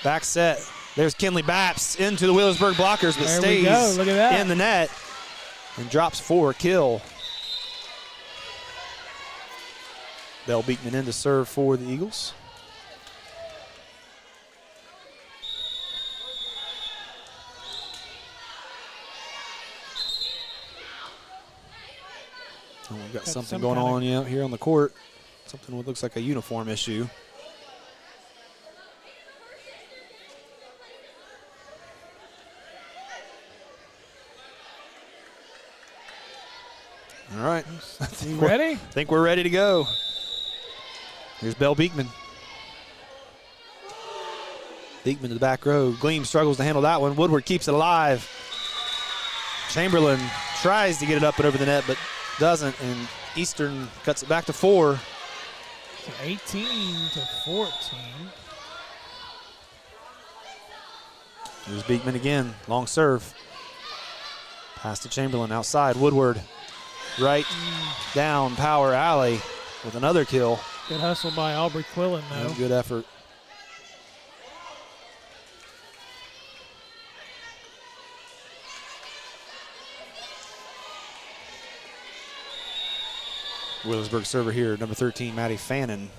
Back set. There's Kinley Babs into the Wheelersburg blockers, but stays Look at that. in the net and drops for a kill. Bell Beekman in to serve for the Eagles. And we've got something going on here on the court. Something that looks like a uniform issue. All right. You ready? I think we're ready to go. Here's Bell Beekman. Beekman to the back row. Gleam struggles to handle that one. Woodward keeps it alive. Chamberlain tries to get it up and over the net, but doesn't, and Eastern cuts it back to 4. 18-14. Here's Beekman again. Long serve. Pass to Chamberlain outside. Woodward right down power alley with another kill. Good hustle by Aubrey Quillen, though. Good effort. Wheelersburg server here, number 13, Maddie Fannin.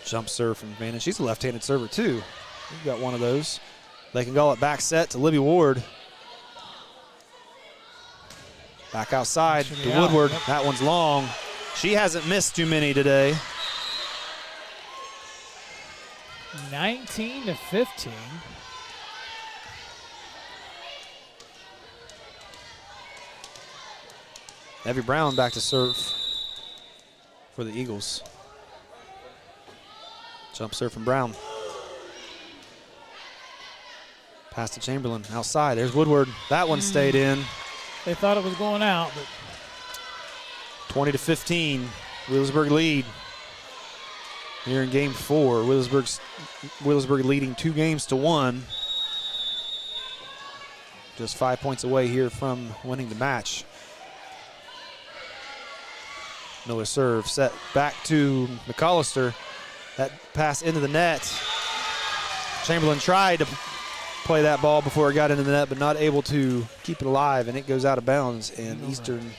Jump serve from Fannin. She's a left-handed server, too. We've got one of those. Lakin Gullett back set to Libby Ward. Back outside to Woodward. Yep. That one's long. She hasn't missed too many today. 19-15. Evie Brown back to serve for the Eagles. Jump serve from Brown. Pass to Chamberlain outside. There's Woodward. That one stayed in. They thought it was going out, but 20-15. Wheelersburg lead here in game 4. Wheelersburg leading 2-1. Just 5 points away here from winning the match. Miller serve set back to McAllister. That pass into the net. Chamberlain tried to play that ball before it got into the net, but not able to keep it alive, and it goes out of bounds. And Eastern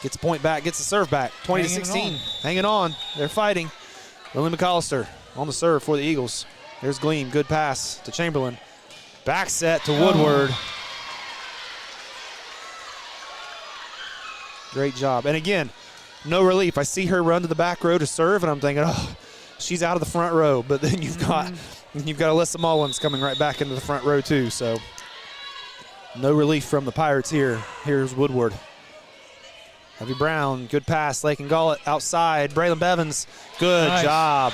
gets a point back, gets the serve back. 20-16. Hanging on. They're fighting. Lily McAllister on the serve for the Eagles. There's Gleam. Good pass to Chamberlain. Back set to Woodward. Great job. And again, no relief. I see her run to the back row to serve, and I'm thinking, oh, she's out of the front row. But then you've got Alyssa Mullins coming right back into the front row too. So no relief from the Pirates here. Here's Woodward. Evie Brown, good pass. Lakin Gullett outside. Braylon Bevins, good job.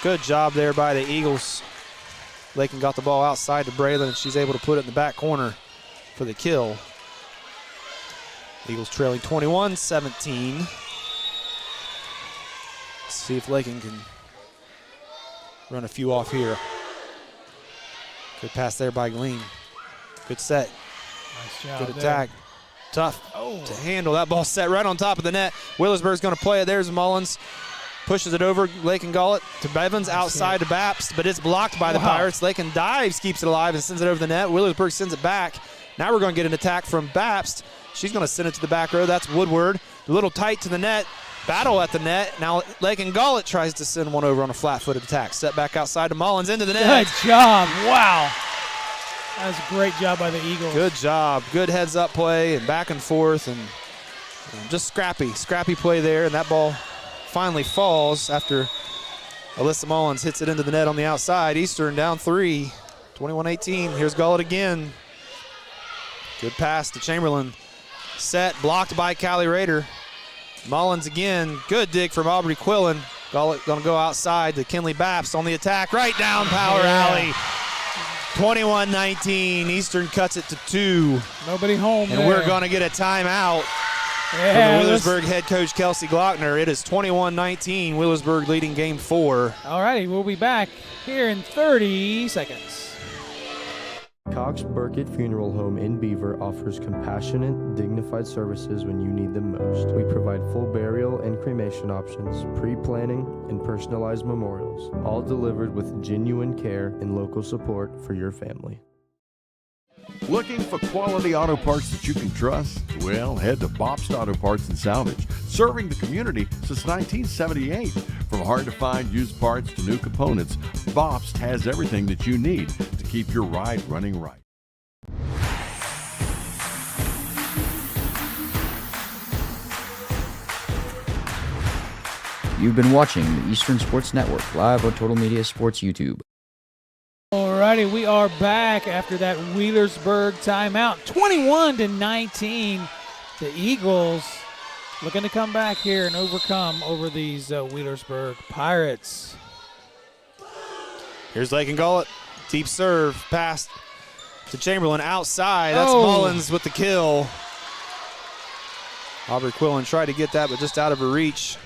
Good job there by the Eagles. Lakin got the ball outside to Braylon, and she's able to put it in the back corner for the kill. Eagles trailing 21-17. see if Lakin can run a few off here. Good pass there by Gleam. Good set. Nice job. Good attack. Tough to handle. That ball set right on top of the net. Wheelersburg's going to play it. There's Mullins. Pushes it over. Lakin Gullett to Bevins, outside to Bapst, but it's blocked by the Pirates. Lakin dives, keeps it alive, and sends it over the net. Wheelersburg sends it back. Now we're going to get an attack from Bapst. She's going to send it to the back row. That's Woodward. A little tight to the net. Battle at the net. Now Lakin Gullett tries to send one over on a flat-footed attack. Set back outside to Mullins into the net. Good job. Wow. That was a great job by the Eagles. Good job. Good heads-up play and back and forth, and just scrappy play there. And that ball finally falls after Alyssa Mullins hits it into the net on the outside. Eastern down 3, 21-18. Here's Gullett again. Good pass to Chamberlain. Set, blocked by Callie Rader. Mullins again. Good dig from Aubrey Quillen. Gullett going to go outside to Kinley Bapst on the attack. Right down Power Alley. 21-19. Eastern cuts it to 2. Nobody home and there. We're going to get a timeout from the Wheelersburg head coach Kelsey Glockner. It is 21-19. Wheelersburg leading game 4. All righty, we'll be back here in 30 seconds. Cox Burkett Funeral Home in Beaver offers compassionate, dignified services when you need them most. We provide full burial and cremation options, pre-planning, and personalized memorials, all delivered with genuine care and local support for your family. Looking for quality auto parts that you can trust? Well, head to Bobst Auto Parts and Salvage, serving the community since 1978. From hard-to-find used parts to new components, Bobst has everything that you need to keep your ride running right. You've been watching the Eastern Sports Network live on Total Media Sports YouTube. Alrighty, we are back after that Wheelersburg timeout. 21-19. The Eagles looking to come back here and overcome over these Wheelersburg Pirates. Here's Lakin Gullett. Deep serve, pass to Chamberlain outside. That's Mullins with the kill. Aubrey Quillen tried to get that, but just out of her reach.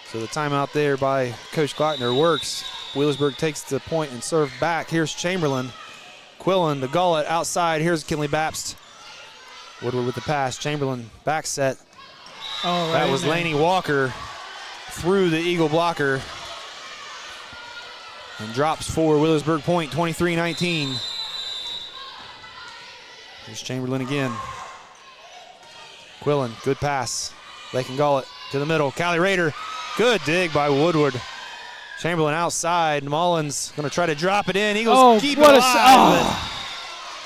So the timeout there by Coach Glockner works. Wheelersburg takes the point and serve back. Here's Chamberlain. Quillen to Gullett outside. Here's Kinley Bapst. Woodward with the pass. Chamberlain back set. That was Laney Walker through the Eagle blocker. And drops for Wheelersburg point, 23-19. Here's Chamberlain again. Quillen, good pass. Lakin Gullett to the middle. Callie Rader, good dig by Woodward. Chamberlain outside. Mullins going to try to drop it in. Eagles keep it alive.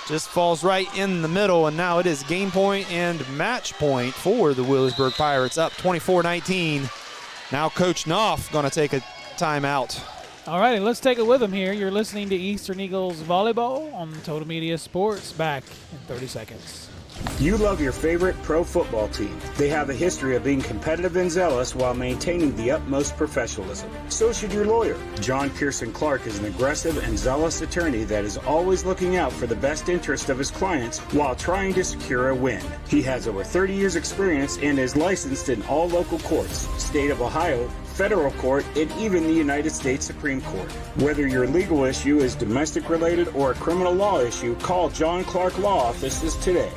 Just falls right in the middle, and now it is game point and match point for the Wheelersburg Pirates, up 24-19. Now Coach Knopf going to take a timeout. All righty, let's take it with him here. You're listening to Eastern Eagles Volleyball on Total Media Sports. Back in 30 seconds. You love your favorite pro football team. They have a history of being competitive and zealous while maintaining the utmost professionalism. So should your lawyer. John Pearson Clark is an aggressive and zealous attorney that is always looking out for the best interest of his clients while trying to secure a win. He has over 30 years experience and is licensed in all local courts, state of Ohio, federal court, and even the United States Supreme Court. Whether your legal issue is domestic related or a criminal law issue, call John Clark Law Offices today.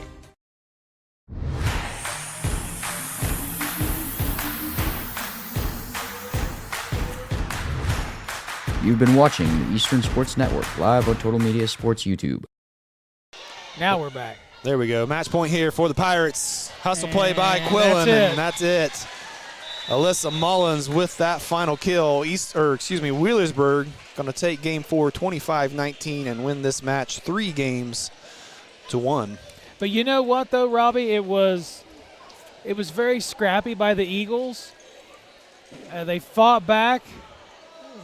You've been watching the Eastern Sports Network live on Total Media Sports YouTube. Now we're back. There we go. Match point here for the Pirates. Hustle play by Quillen, and that's it. Alyssa Mullins with that final kill. Wheelersburg going to take game 4, 25-19, and win this match 3-1. But you know what, though, Robbie? It was very scrappy by the Eagles. They fought back.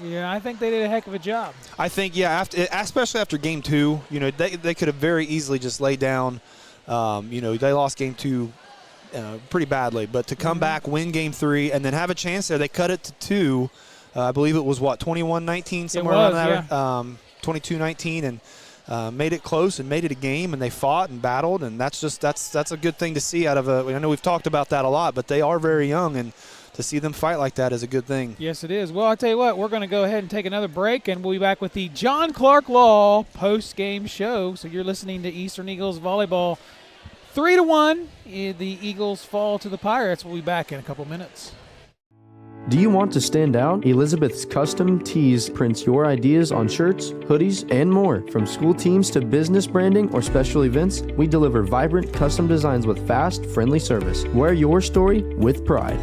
Yeah, I think they did a heck of a job. I think, especially after game 2, they could have very easily just laid down. They lost game 2 pretty badly, but to come back, win game 3, and then have a chance there, they cut it to 2. I believe it was 21-19 somewhere around there, 22-19, and made it close and made it a game, and they fought and battled, and that's a good thing to see out of I know we've talked about that a lot, but they are very young, and to see them fight like that is a good thing. Yes, it is. Well, I tell you what, we're going to go ahead and take another break, and we'll be back with the John Clark Law post-game show. So you're listening to Eastern Eagles Volleyball 3-1. The Eagles fall to the Pirates. We'll be back in a couple minutes. Do you want to stand out? Elizabeth's Custom Tees prints your ideas on shirts, hoodies, and more. From school teams to business branding or special events, we deliver vibrant custom designs with fast, friendly service. Wear your story with pride.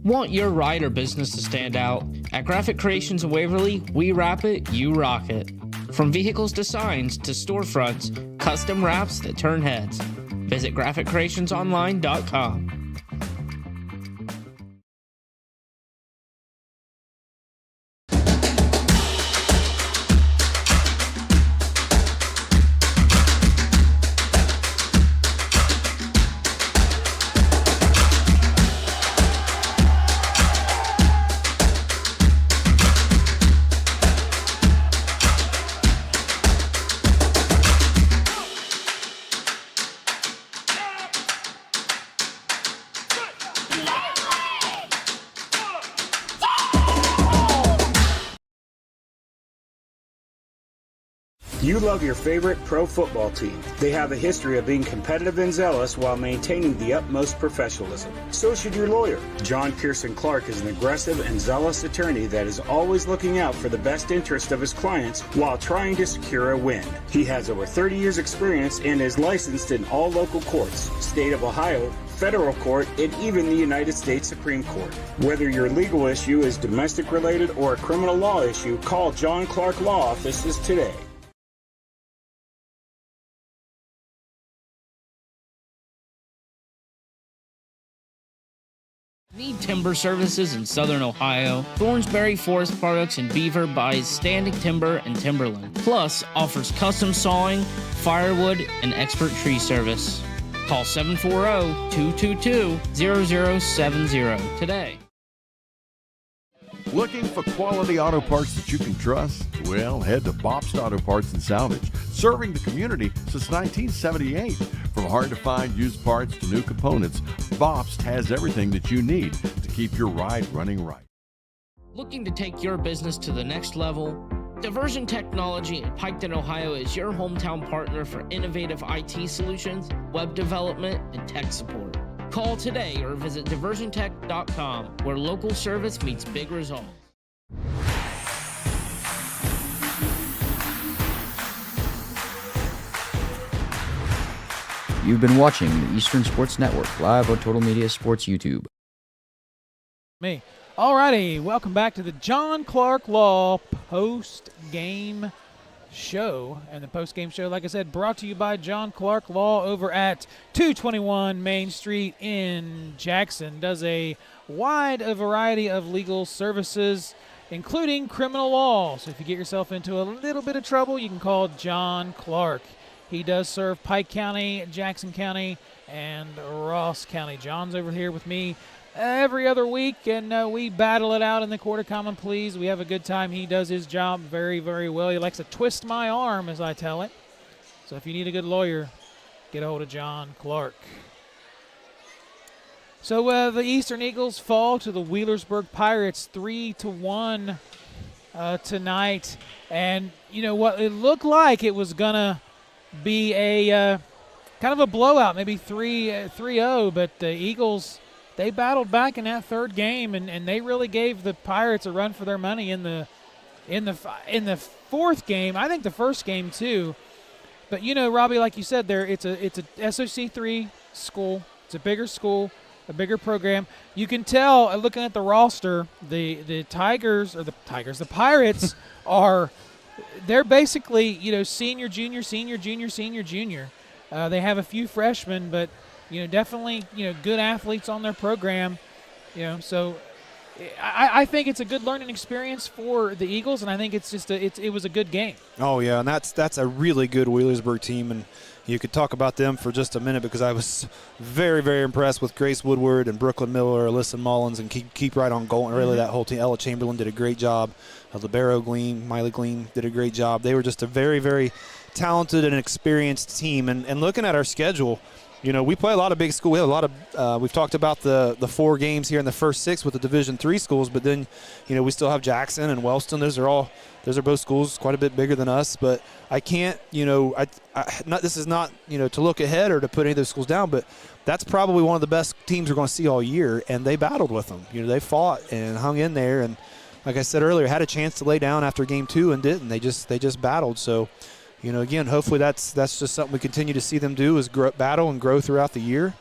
Want your ride or business to stand out? At Graphic Creations in Waverly, we wrap it, you rock it. From vehicles to signs to storefronts, custom wraps that turn heads. Visit GraphicCreationsOnline.com. You love your favorite pro football team. They have a history of being competitive and zealous while maintaining the utmost professionalism. So should your lawyer. John Pearson Clark is an aggressive and zealous attorney that is always looking out for the best interest of his clients while trying to secure a win. He has over 30 years experience and is licensed in all local courts, state of Ohio, federal court, and even the United States Supreme Court. Whether your legal issue is domestic related or a criminal law issue, call John Clark Law Offices today. Need timber services in Southern Ohio? Thornsberry Forest Products in Beaver buys standing timber and timberland, plus offers custom sawing, firewood, and expert tree service. Call 740-222-0070 today. Looking for quality auto parts that you can trust? Well, head to Bobst Auto Parts and Salvage, serving the community since 1978. From hard-to-find used parts to new components, Bobst has everything that you need to keep your ride running right. Looking to take your business to the next level? Diversion Technology in Piketon, Ohio is your hometown partner for innovative IT solutions, web development, and tech support. Call today or visit diversiontech.com, where local service meets big results. You've been watching the Eastern Sports Network live on Total Media Sports YouTube. Me. Alrighty, welcome back to the John Clark Law post-game show. And the post-game show, like I said, brought to you by John Clark Law over at 221 Main Street in Jackson. Does a wide variety of legal services, including criminal law. So if you get yourself into a little bit of trouble, you can call John Clark. He does serve Pike County, Jackson County, and Ross County. John's over here with me every other week, and we battle it out in the Court of Common Pleas. We have a good time. He does his job very, very well. He likes to twist my arm, as I tell it. So if you need a good lawyer, get a hold of John Clark. So the Eastern Eagles fall to the Wheelersburg Pirates 3-1 tonight. And you know what? It looked like it was going to be a kind of a blowout, maybe 3-0, but the Eagles, they battled back in that third game, and they really gave the Pirates a run for their money in the fourth game. I think the first game too. But you know, Robbie, like you said, it's a SOC3 school. It's a bigger school, a bigger program. You can tell looking at the roster, the Pirates they're basically, you know, senior, junior. They have a few freshmen, but you know, definitely, you know, good athletes on their program. You know, so I think it's a good learning experience for the Eagles, and I think it's just it was a good game. Oh yeah, and that's a really good Wheelersburg team, and you could talk about them for just a minute because I was very, very impressed with Grace Woodward and Brooklyn Miller, Alyssa Mullins, and keep right on going. Really, that whole team. Ella Chamberlain did a great job. Libero Gleam, Miley Gleam did a great job. They were just a very, very talented and experienced team. And looking at our schedule, we play a lot of big schools. We have a lot of we've talked about the 4 games here in the first 6 with the Division III schools, but then, we still have Jackson and Wellston. Those are both schools quite a bit bigger than us. But I can't, this is not, to look ahead or to put any of those schools down, but that's probably one of the best teams we're going to see all year, and they battled with them. They fought and hung in there, and like I said earlier, had a chance to lay down after game 2 and didn't. They just battled. So, again, hopefully that's just something we continue to see them do is battle and grow throughout the year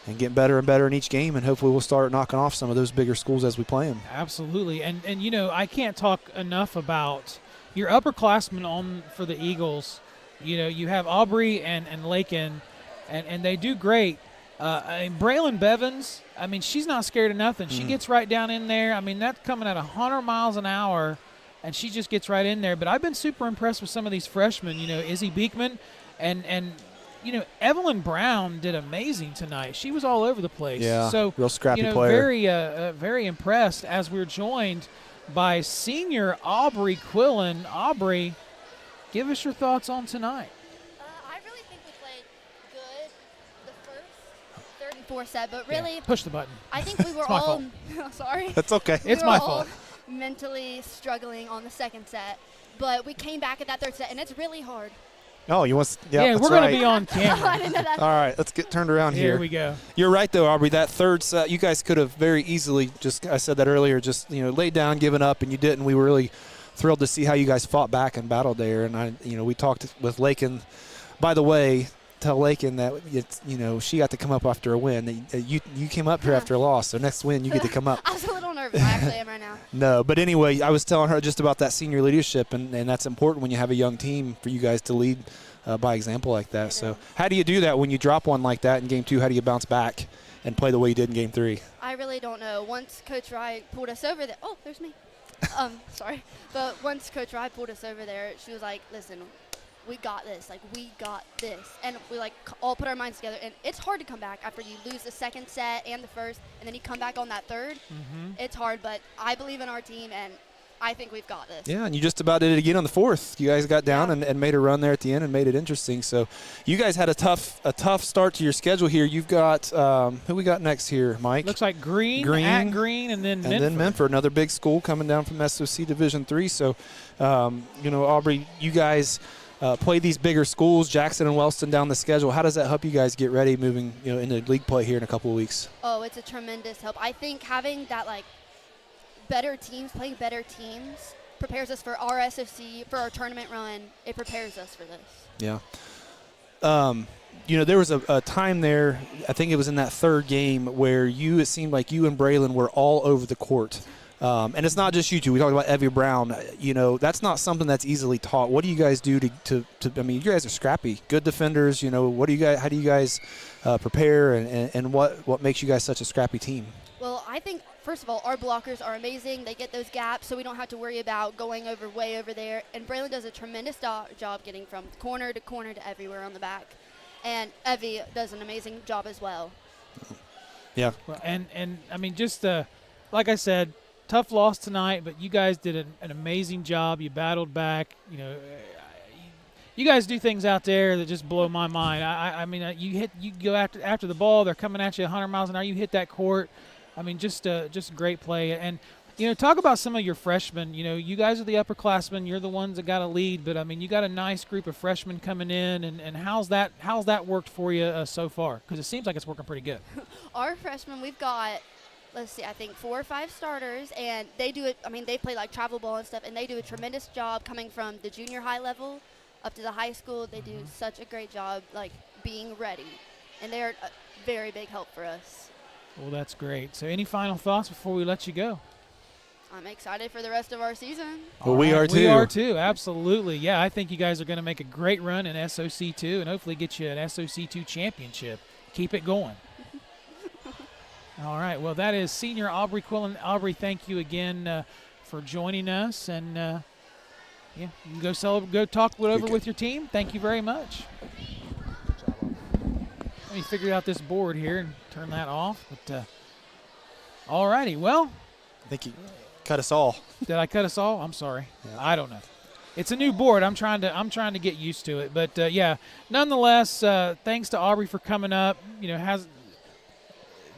and get better and better in each game, and hopefully we'll start knocking off some of those bigger schools as we play them. Absolutely. And I can't talk enough about your upperclassmen for the Eagles. You have Aubrey and Lakin, and they do great. Braylon Bevins, she's not scared of nothing. She gets right down in there. That's coming at 100 miles an hour, and she just gets right in there. But I've been super impressed with some of these freshmen. Izzy Beekman and Evelyn Brown did amazing tonight. She was all over the place. Yeah, so real scrappy player. Very impressed as we're joined by senior Aubrey Quillen. Aubrey, give us your thoughts on tonight. I really think we played good the first, third, and fourth set, but really push the button. I think we were all sorry. That's okay. It's my fault. Mentally struggling on the second set, but we came back at that third set, and it's really hard. Oh, you want? Yeah, we're going to be on camera. I didn't know that. All right, let's get turned around here. Here we go. You're right, though, Aubrey. That third set, you guys could have very easily I said that earlier, just laid down, given up, and you didn't. We were really thrilled to see how you guys fought back and battled there. And we talked with Lakin. By the way, tell Lakin that she got to come up after a win. You came up here after a loss, so next win you get to come up. I was a little nervous. I actually am right now. No, but anyway, I was telling her just about that senior leadership, and that's important when you have a young team for you guys to lead by example like that. So how do you do that when you drop one like that in game 2? How do you bounce back and play the way you did in game 3? I really don't know. Once Coach Wright pulled us over there, oh, there's me. Sorry. But once Coach Wright pulled us over there, she was like, listen, we got this. We got this. And we, all put our minds together. And it's hard to come back after you lose the second set and the first, and then you come back on that third. Mm-hmm. It's hard, but I believe in our team, and I think we've got this. Yeah, and you just about did it again on the fourth. You guys got down and made a run there at the end and made it interesting. So you guys had a tough start to your schedule here. You've got who we got next here, Mike? Looks like Green, and then Menford, another big school coming down from SOC Division III. So, Aubrey, you guys play these bigger schools, Jackson and Wellston down the schedule. How does that help you guys get ready moving into league play here in a couple of weeks? Oh, it's a tremendous help. I think having that better teams, playing better teams, prepares us for our SOC, for our tournament run. It prepares us for this. Yeah. There was a time there, I think it was in that third game, where it seemed like you and Braylon were all over the court. And it's not just you two. We talked about Evie Brown. That's not something that's easily taught. What do you guys do to you guys are scrappy, good defenders. How do you guys prepare, and what makes you guys such a scrappy team? Well, I think, first of all, our blockers are amazing. They get those gaps, so we don't have to worry about going way over there. And Braylon does a tremendous job getting from corner to everywhere on the back. And Evie does an amazing job as well. Yeah. Well, and just like I said, tough loss tonight, but you guys did an amazing job. You battled back. You guys do things out there that just blow my mind. You go after the ball. They're coming at you 100 miles an hour. You hit that court. Just great play. And, talk about some of your freshmen. You guys are the upperclassmen. You're the ones that got to lead. But, you got a nice group of freshmen coming in. And how's that worked for you so far? Because it seems like it's working pretty good. Our freshmen, we've got, I think 4 or 5 starters. And they do it. They play travel ball and stuff. And they do a tremendous job coming from the junior high level up to the high school. They do such a great job, being ready. And they're a very big help for us. Well, that's great. So any final thoughts before we let you go? I'm excited for the rest of our season. Well, we are too. We are too, absolutely. Yeah, I think you guys are going to make a great run in SOC2 and hopefully get you an SOC2 championship. Keep it going. All right. Well, that is senior Aubrey Quillen. Aubrey, thank you again for joining us. And, you can go talk it over with your team. Thank you very much. Let me figure out this board here and turn that off. But all righty. Well, I think you cut us all. Did I cut us all? I'm sorry. Yeah. I don't know. it's a new board. I'm trying to get used to it. But yeah, nonetheless, thanks to Aubrey for coming up.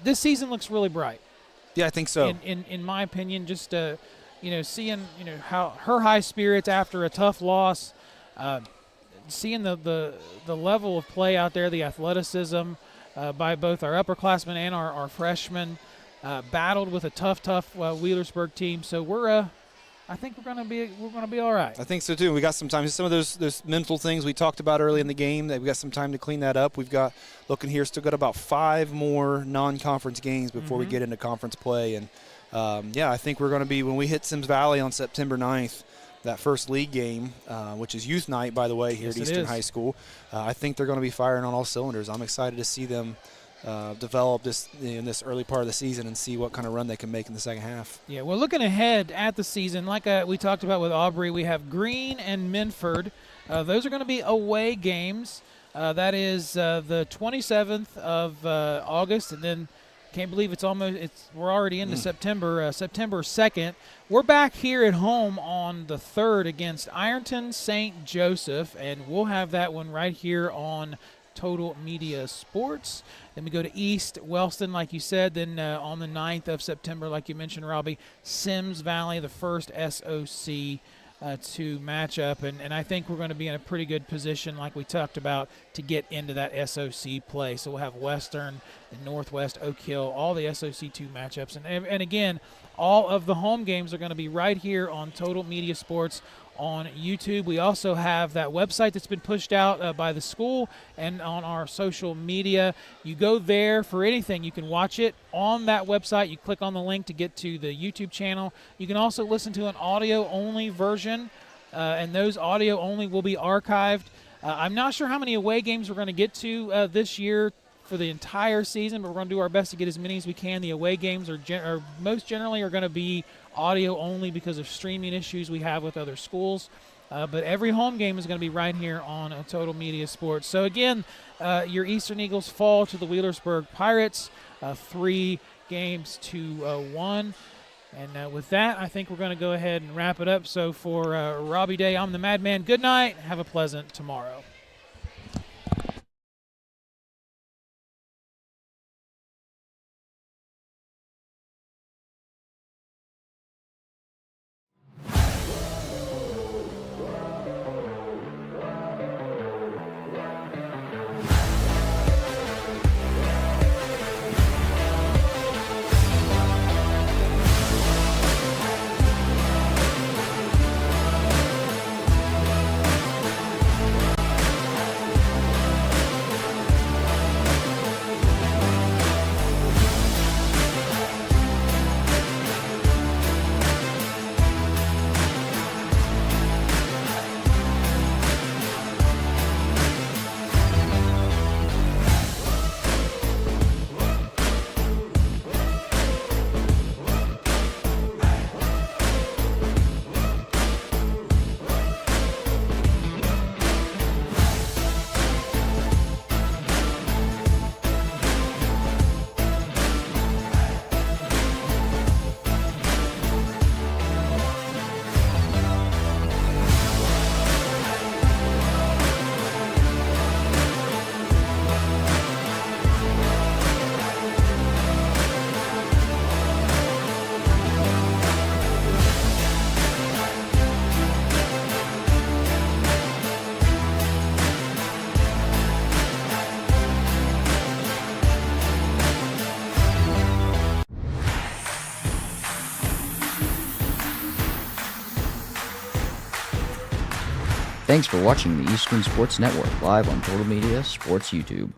This season looks really bright. Yeah, I think so. In my opinion, just seeing how her high spirits after a tough loss, seeing the level of play out there, the athleticism by both our upperclassmen and our freshmen, battled with a tough Wheelersburg team. So I think we're gonna be all right. I think so too. We got some time. Some of those mental things we talked about early in the game, that we got some time to clean that up. We've got, looking here, still got about 5 more non-conference games before we get into conference play. And I think we're going to be, when we hit Sims Valley on September 9th, that first league game, which is youth night, by the way, here at Eastern High School. I think they're going to be firing on all cylinders. I'm excited to see them develop this in this early part of the season and see what kind of run they can make in the second half. Yeah, we're looking ahead at the season. Like we talked about with Aubrey, we have Greene and Minford. Those are going to be away games. That is the 27th of August, and then can't believe we're already into September 2nd. We're back here at home on the 3rd against Ironton St. Joseph, and we'll have that one right here on Total Media Sports. Then we go to East Wellston, like you said. Then on the 9th of September, like you mentioned, Robbie, Sims Valley, the first SOC to match up. And I think we're going to be in a pretty good position, like we talked about, to get into that SOC play. So we'll have Western and Northwest, Oak Hill, all the SOC2 matchups. And again, all of the home games are going to be right here on Total Media Sports on YouTube. We also have that website that's been pushed out by the school and on our social media. You go there for anything. You can watch it on that website. You click on the link to get to the YouTube channel. You can also listen to an audio-only version, and those audio-only will be archived. I'm not sure how many away games we're going to get to this year for the entire season, but we're going to do our best to get as many as we can. The away games are most generally are going to be audio only because of streaming issues we have with other schools. But every home game is going to be right here on Total Media Sports. So again, your Eastern Eagles fall to the Wheelersburg Pirates, 3 games to 1. And with that, I think we're going to go ahead and wrap it up. So for Robbie Day, I'm the Madman. Good night. Have a pleasant tomorrow. Thanks for watching the Eastern Sports Network live on Total Media Sports YouTube.